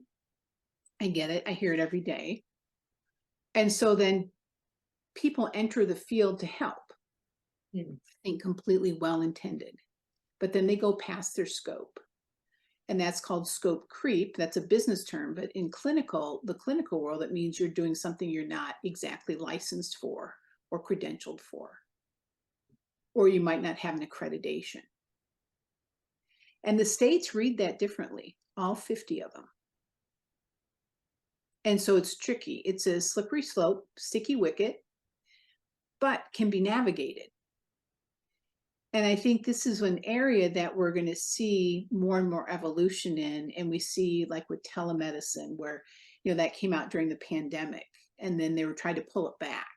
I get it. I hear it every day. And so then people enter the field to help, I think completely well-intended, but then they go past their scope. And that's called scope creep. That's a business term, but in the clinical world, it means you're doing something you're not exactly licensed for or credentialed for, or you might not have an accreditation. And the states read that differently, all 50 of them. And so it's tricky. It's a slippery slope, sticky wicket, but can be navigated. And I think this is an area that we're going to see more and more evolution in. And we see, like with telemedicine, where, you know, that came out during the pandemic, and then they were trying to pull it back.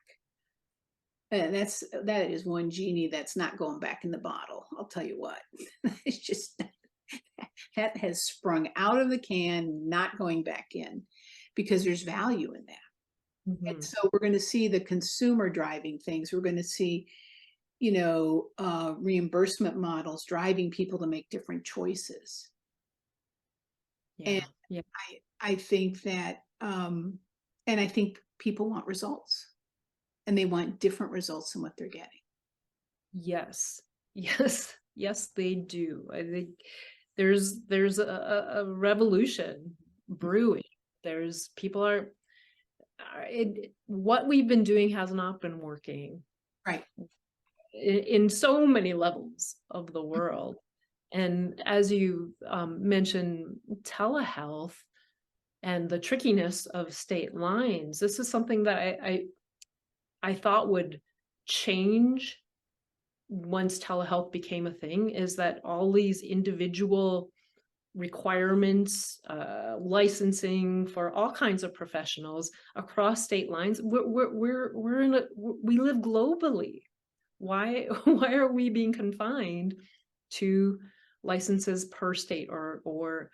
And that is one genie that's not going back in the bottle. I'll tell you what. It's just, that has sprung out of the can, not going back in, because there's value in that. And so we're going to see the consumer driving things. We're going to see, you know, reimbursement models driving people to make different choices. And I think that, and I think people want results, and they want different results than what they're getting. Yes, they do. I think there's a revolution brewing. There's people are, what we've been doing has not been working, right, in so many levels of the world. And as you mentioned, telehealth and the trickiness of state lines, this is something that I thought would change once telehealth became a thing, is that all these individual requirements, licensing for all kinds of professionals across state lines, we live globally. Why are we being confined to licenses per state or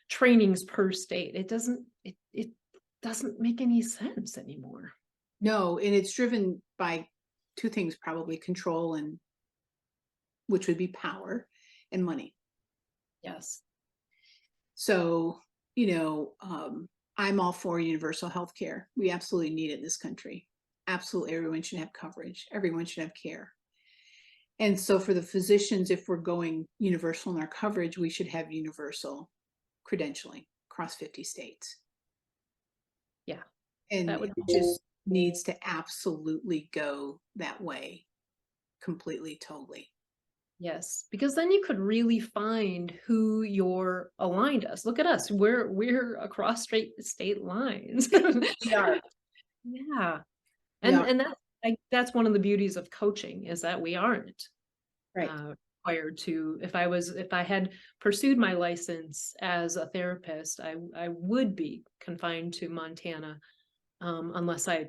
trainings per state? It doesn't make any sense anymore. No, and it's driven by two things, probably control, and which would be power and money. Yes. So, you know, I'm all for universal health care. We absolutely need it in this country. Absolutely, everyone should have coverage. Everyone should have care. And so for the physicians, if we're going universal in our coverage, we should have universal credentialing across 50 states. Yeah. And That would it just needs to absolutely go that way completely, totally. Yes, because then you could really find who you're aligned us. Look at us. We're across state lines. We are. Yeah. We are. And that's one of the beauties of coaching, is that we aren't Right. required to. If I had pursued my license as a therapist, I would be confined to Montana, unless I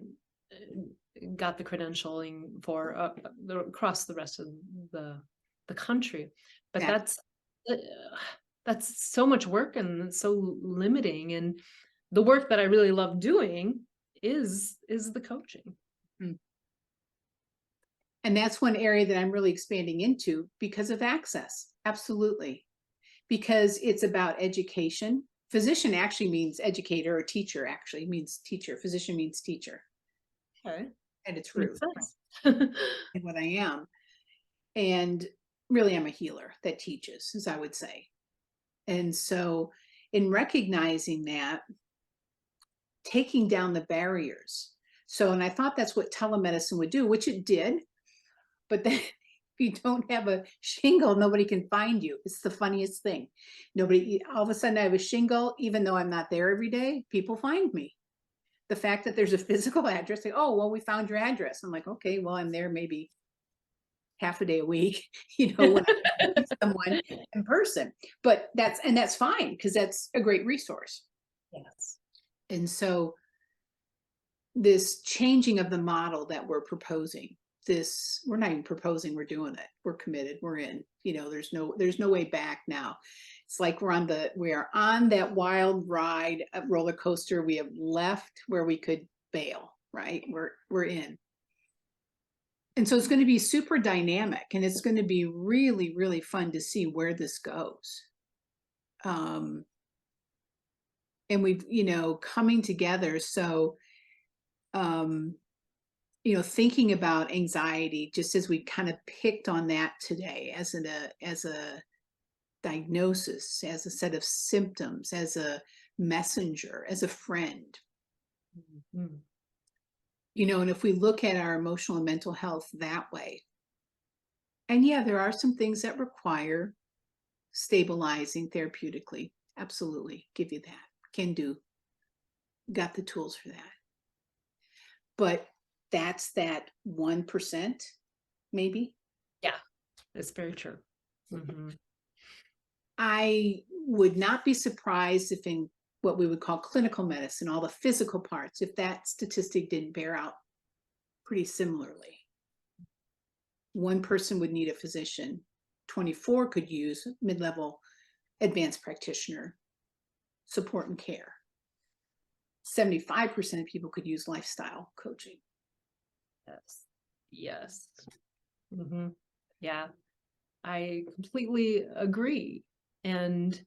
got the credentialing for across the rest of the country. But Yeah. that's so much work, and it's so limiting. And the work that I really love doing is the coaching. Mm. And that's one area that I'm really expanding into because of access. Absolutely. Because it's about education. Physician actually means educator, or teacher actually means teacher. Physician means teacher. Okay. And it's Makes root sense. in what I am. And really, I'm a healer that teaches, as I would say. And so, in recognizing that, taking down the barriers. So, and I thought that's what telemedicine would do, which it did. But then if you don't have a shingle, nobody can find you. It's the funniest thing. Nobody, all of a sudden I have a shingle, even though I'm not there every day, people find me. The fact that there's a physical address, they, oh, well, we found your address. I'm like, okay, well, I'm there maybe half a day a week, when I meet someone in person. But that's fine, because that's a great resource. Yes. And so this changing of the model that we're proposing, we're not even proposing, we're doing it. We're committed, we're in. There's no way back now. It's like we are on that wild ride, a roller coaster. We have left where we could bail, right? We're in. And so it's going to be super dynamic, and it's going to be really, really fun to see where this goes. And we've, coming together. So, thinking about anxiety, just as we kind of picked on that today as a diagnosis, as a set of symptoms, as a messenger, as a friend. Mm-hmm. And if we look at our emotional and mental health that way, and yeah, there are some things that require stabilizing therapeutically. Absolutely. Give you that. Can do. Got the tools for that. But that's that 1%, maybe. Yeah, it's very true. Mm-hmm. I would not be surprised if in what we would call clinical medicine, all the physical parts, if that statistic didn't bear out pretty similarly. One person would need a physician. 24 could use mid-level advanced practitioner support and care. 75% of people could use lifestyle coaching. Yes. Mm-hmm. Yeah, I completely agree. And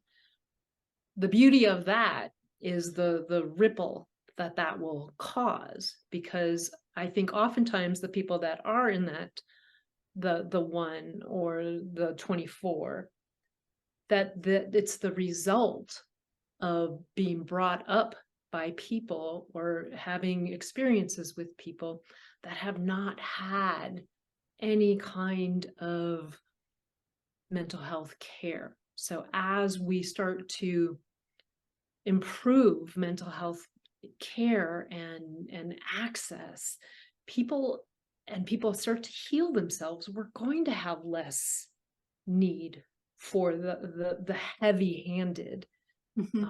the beauty of that is the ripple that will cause, because I think oftentimes the people that are in that the 1 or the 24, that it's the result of being brought up by people or having experiences with people that have not had any kind of mental health care. So as we start to improve mental health care and access, people start to heal themselves, we're going to have less need for the heavy-handed, Mm-hmm.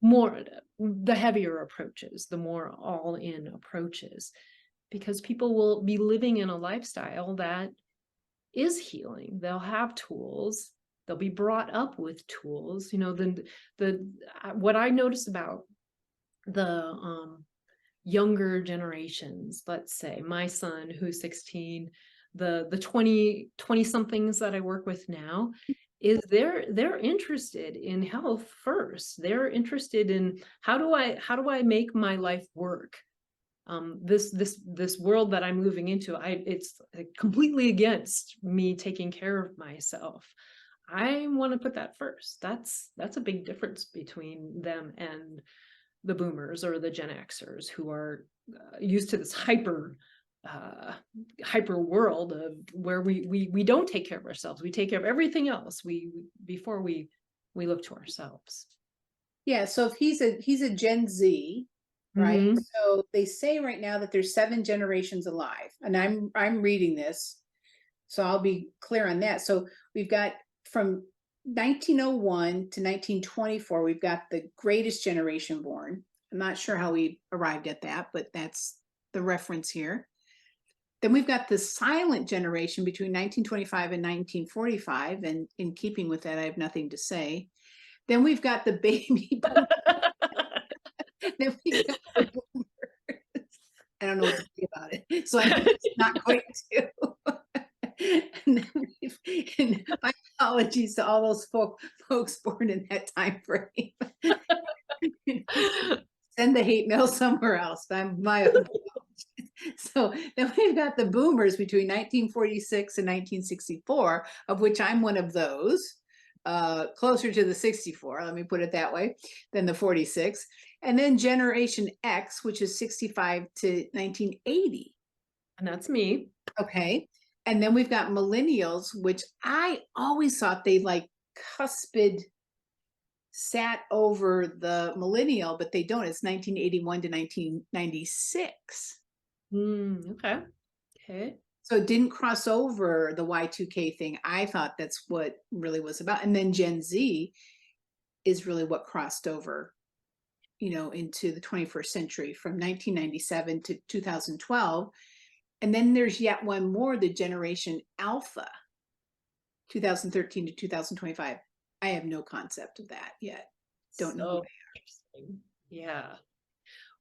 more the heavier approaches, the more all-in approaches, because people will be living in a lifestyle that is healing. They'll have tools. They'll be brought up with tools. The what I notice about the younger generations, let's say my son who's 16, the 20 somethings that I work with now, is they're interested in health first. They're interested in how do I make my life work. This world that I'm moving into, it's completely against me taking care of myself. I want to put that first. That's a big difference between them and the boomers or the Gen Xers, who are used to this hyper world of where we don't take care of ourselves. We take care of everything else before we look to ourselves. Yeah, so if he's a Gen Z, right? Mhm. So they say right now that there's 7 generations alive, and I'm reading this, so I'll be clear on that. So we've got from 1901 to 1924, we've got the greatest generation born. I'm not sure how we arrived at that, but that's the reference here. Then we've got the silent generation between 1925 and 1945, and in keeping with that, I have nothing to say. Then we've got the baby boom. Then we got the boomers. I don't know what to say about it, so I'm just not going to. And and my apologies to all those folks born in that time frame. Send the hate mail somewhere else. My apologies. So then we've got the boomers between 1946 and 1964, of which I'm one of those, closer to the 64, let me put it that way, than the 46. And then Generation X, which is 65 to 1980. And that's me. Okay. And then we've got millennials, which I always thought they like cusped sat over the millennial, but they don't. It's 1981 to 1996. Okay. Okay. So it didn't cross over the Y2K thing. I thought that's what really was about. And then Gen Z is really what crossed over, into the 21st century from 1997 to 2012. And then there's yet one more, the Generation Alpha, 2013 to 2025. I have no concept of that yet. Don't know who So interesting. Yeah.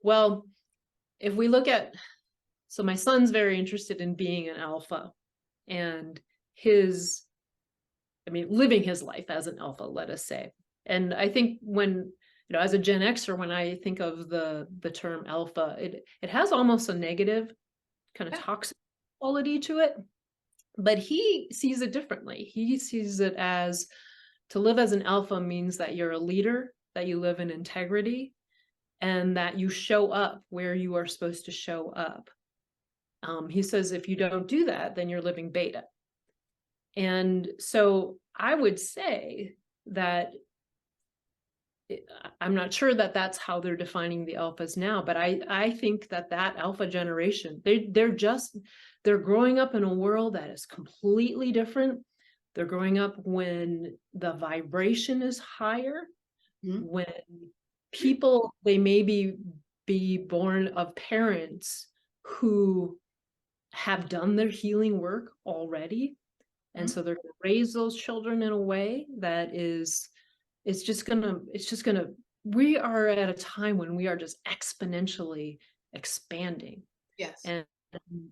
Well, if we look at, so my son's very interested in being an alpha, and living his life as an alpha, let us say. And I think when, as a Gen Xer, when I think of the term alpha, it has almost a negative kind of toxic quality to it, but he sees it differently. He sees it as, to live as an alpha means that you're a leader, that you live in integrity, and that you show up where you are supposed to show up. He says if you don't do that, then you're living beta. And so I would say that I'm not sure that that's how they're defining the alphas now, but I think that alpha generation, they're growing up in a world that is completely different. They're growing up when the vibration is higher, when people, they maybe be born of parents who have done their healing work already. And so they're going to raise those children in a way that is, we are at a time when we are just exponentially expanding. Yes. And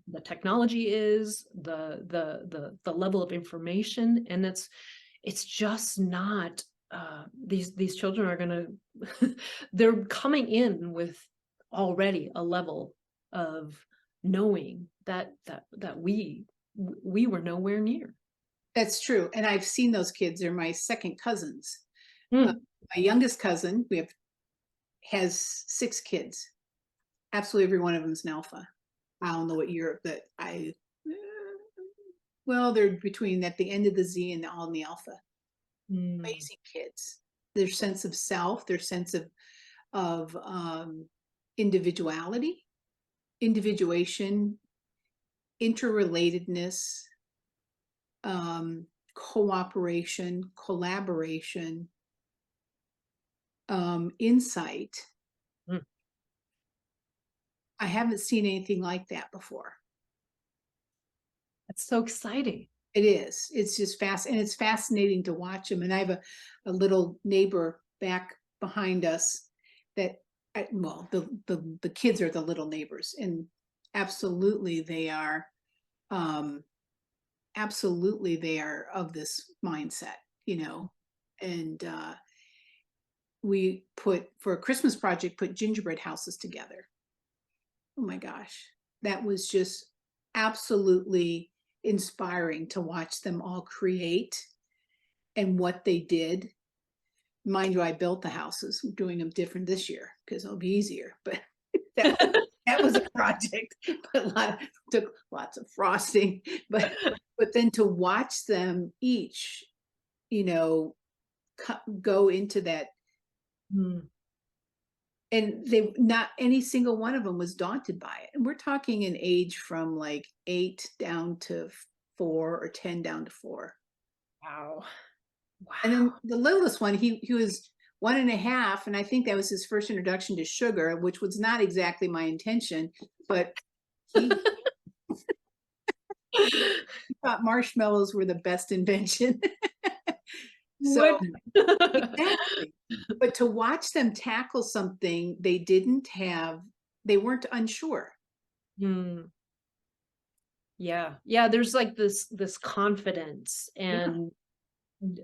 the technology is the level of information, and it's just not, these children are going to, they're coming in with already a level of knowing that we were nowhere near. That's true. And I've seen those kids. They're my second cousins. My youngest cousin, has 6 kids. Absolutely every one of them is an alpha. I don't know what year, but they're between at the end of the Z and all in the alpha. Amazing kids. Their sense of self, their sense of individuality, individuation, interrelatedness, cooperation, collaboration, insight. I haven't seen anything like that before. That's so exciting. It is. It's just fast, and it's fascinating to watch them. And I have a little neighbor back behind us that Well, the kids are the little neighbors, and absolutely they are, um, absolutely they are of this mindset, you know, and we put for a Christmas project put gingerbread houses together. Oh my gosh, that was just absolutely inspiring to watch them all create and what they did. Mind you, I built the houses. I'm doing them different this year because it'll be easier. But that that was a project. But took lots of frosting. But then to watch them each, you know, go into that, Mm. and they not any single one of them was daunted by it. And we're talking an age from like 8 down to 4 or 10 down to 4. Wow. And then Wow. the littlest one, he was 1.5, and I think that was his first introduction to sugar, which was not exactly my intention, but he thought marshmallows were the best invention. What? So exactly. But to watch them tackle something they weren't unsure. Hmm. Yeah. Yeah. There's like this confidence Yeah. and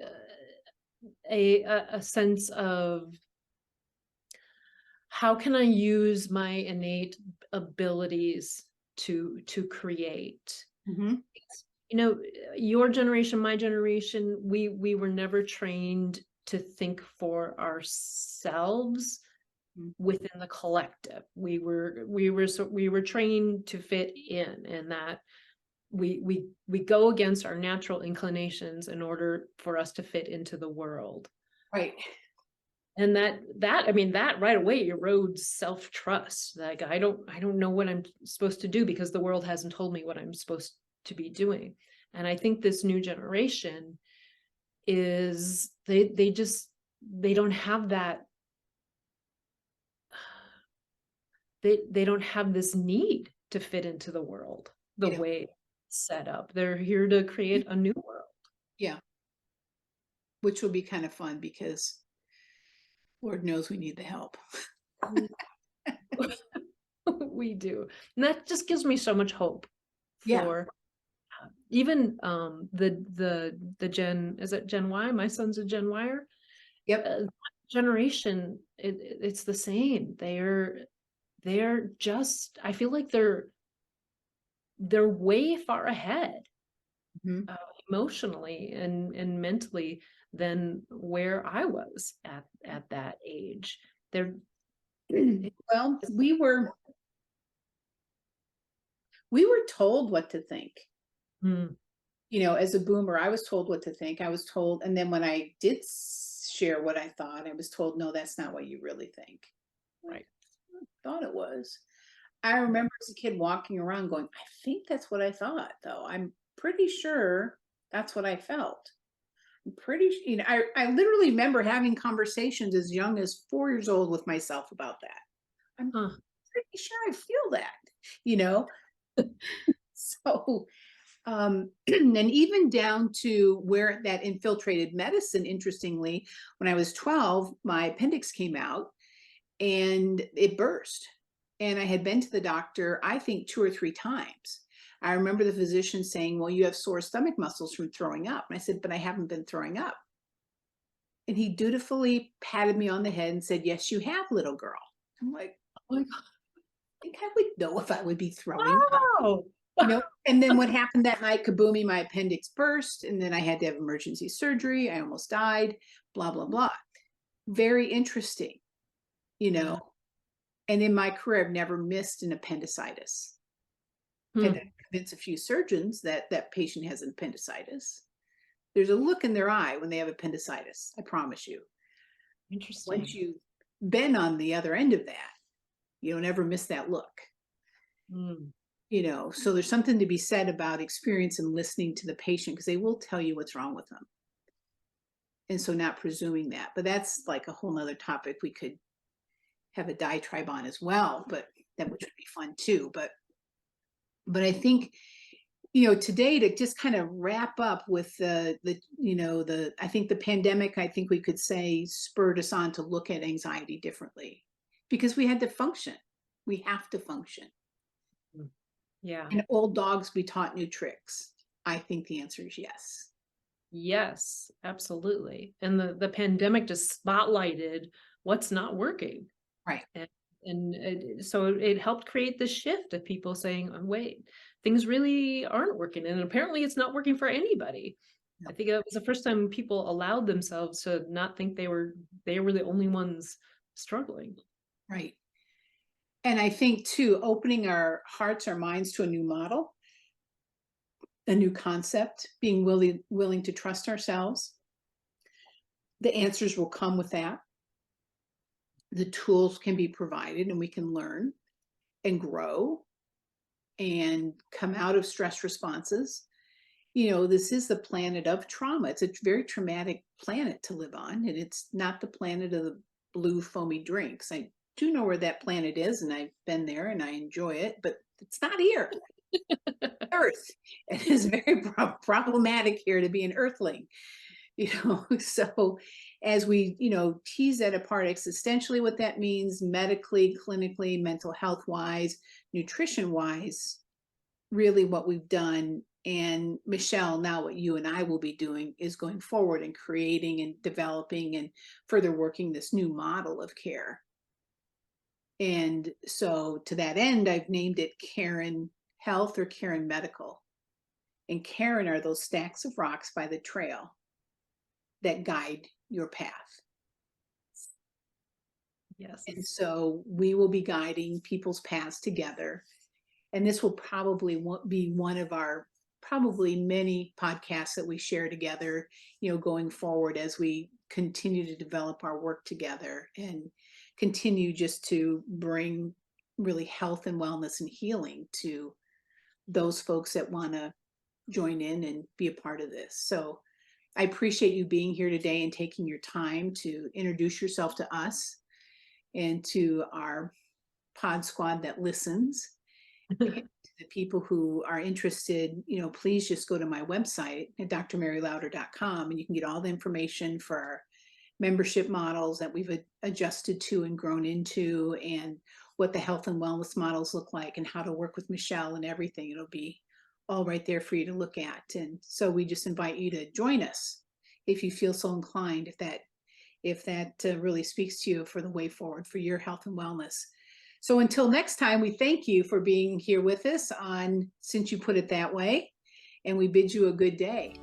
a sense of how can I use my innate abilities to create. Mhm. You know, your generation, my generation, we were never trained to think for ourselves Mm. within the collective. We were trained to fit in, and that we go against our natural inclinations in order for us to fit into the world. Right. And that I mean, that right away erodes self-trust. Like I don't know what I'm supposed to do because the world hasn't told me what I'm supposed to be doing. And I think this new generation is they don't have that. They don't have this need to fit into the world the You know, way it's set up. They're here to create a new world. yeah, which will be kind of fun because Lord knows we need the help. We do. And that just gives me so much hope Yeah. for even the Gen, is it Gen Y? My son's a Gen Yer. Yep. Generation, it's the same. They're just, I feel like they're way far ahead Mhm. emotionally and mentally than where I was at that age. They're Well, we were told what to think. mm, You know, as a boomer, I was told what to think. I was told, and then when I did share what I thought, I was told, no, that's not what you really think. Like, right. I thought it was. I remember as a kid walking around going, I think that's what I thought, though. I'm pretty sure that's what I felt. I'm pretty, you know, I literally remember having conversations as young as 4 years old with myself about that. I'm Huh. pretty sure I feel that, you know? So, and even down to where that infiltrated medicine, interestingly, when I was 12, my appendix came out and it burst. And I had been to the doctor, I think 2 or 3 times. I remember the physician saying, well, you have sore stomach muscles from throwing up. And I said, but I haven't been throwing up. And he dutifully patted me on the head and said, yes, you have, little girl. I'm like, Oh my God. I think I would know if I would be throwing up. Wow. You know, and then what happened that night, kaboomy, my appendix burst, and then I had to have emergency surgery. I almost died, blah, blah, blah. Very interesting, you know. And in my career, I've never missed an appendicitis. Had to Hmm. convince a few surgeons that that patient has an appendicitis. There's a look in their eye when they have appendicitis, I promise you. Once Interesting. you've been on the other end of that, you don't ever miss that look. Hmm. You know, so there's something to be said about experience and listening to the patient because they will tell you what's wrong with them. And so not presuming that, but that's like a whole nother topic we could have a diatribe on as well, but that which would be fun too. But I think, you know, today to just kind of wrap up with the you know, I think the pandemic, I think we could say spurred us on to look at anxiety differently. because we had to function. We have to function. Yeah. And old dogs be taught new tricks. I think the answer is yes. Yes, absolutely. And the pandemic just spotlighted what's not working. Right. So it helped create this shift of people saying, oh, wait, things really aren't working. And apparently it's not working for anybody. No. I think it was the first time people allowed themselves to not think they were the only ones struggling. Right. And I think too, opening our hearts, our minds to a new model, a new concept, being willing to trust ourselves. The answers will come with that. The tools can be provided and we can learn and grow and come out of stress responses. You know, this is the planet of trauma. It's a very traumatic planet to live on, and it's not the planet of the blue foamy drinks. I do know where that planet is, and I've been there and I enjoy it, but it's not here. Earth. It is very problematic here to be an earthling, you know. So as we, you know, tease that apart existentially, what that means medically, clinically, mental health wise, nutrition wise, really what we've done. And Michelle, now what you and I will be doing is going forward and creating and developing and further working this new model of care. And so to that end, I've named it Karen Health or Karen Medical. And Karen are those stacks of rocks by the trail that guide your path. Yes. And so we will be guiding people's paths together. And this will probably be one of our probably many podcasts that we share together, you know, going forward as we continue to develop our work together and continue just to bring really health and wellness and healing to those folks that want to join in and be a part of this. So I appreciate you being here today and taking your time to introduce yourself to us and to our pod squad that listens. The people who are interested, you know, please just go to my website at drmarylauder.com and you can get all the information for our membership models that we've adjusted to and grown into, and what the health and wellness models look like and how to work with Michelle and everything. It'll be all right there for you to look at. And so we just invite you to join us if you feel so inclined, if that really speaks to you for the way forward for your health and wellness. So until next time, we thank you for being here with us on Since You Put It That Way, and we bid you a good day.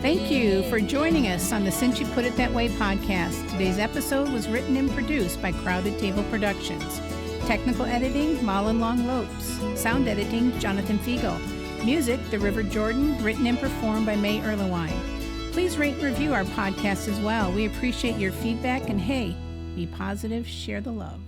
Thank you for joining us on the Since You Put It That Way podcast. Today's episode was written and produced by Crowded Table Productions. Technical editing, Malin Long Lopes. Sound editing, Jonathan Fiegel. Music, The River Jordan, written and performed by May Erlewine. Please rate and review our podcast as well. We appreciate your feedback, and hey, be positive, share the love.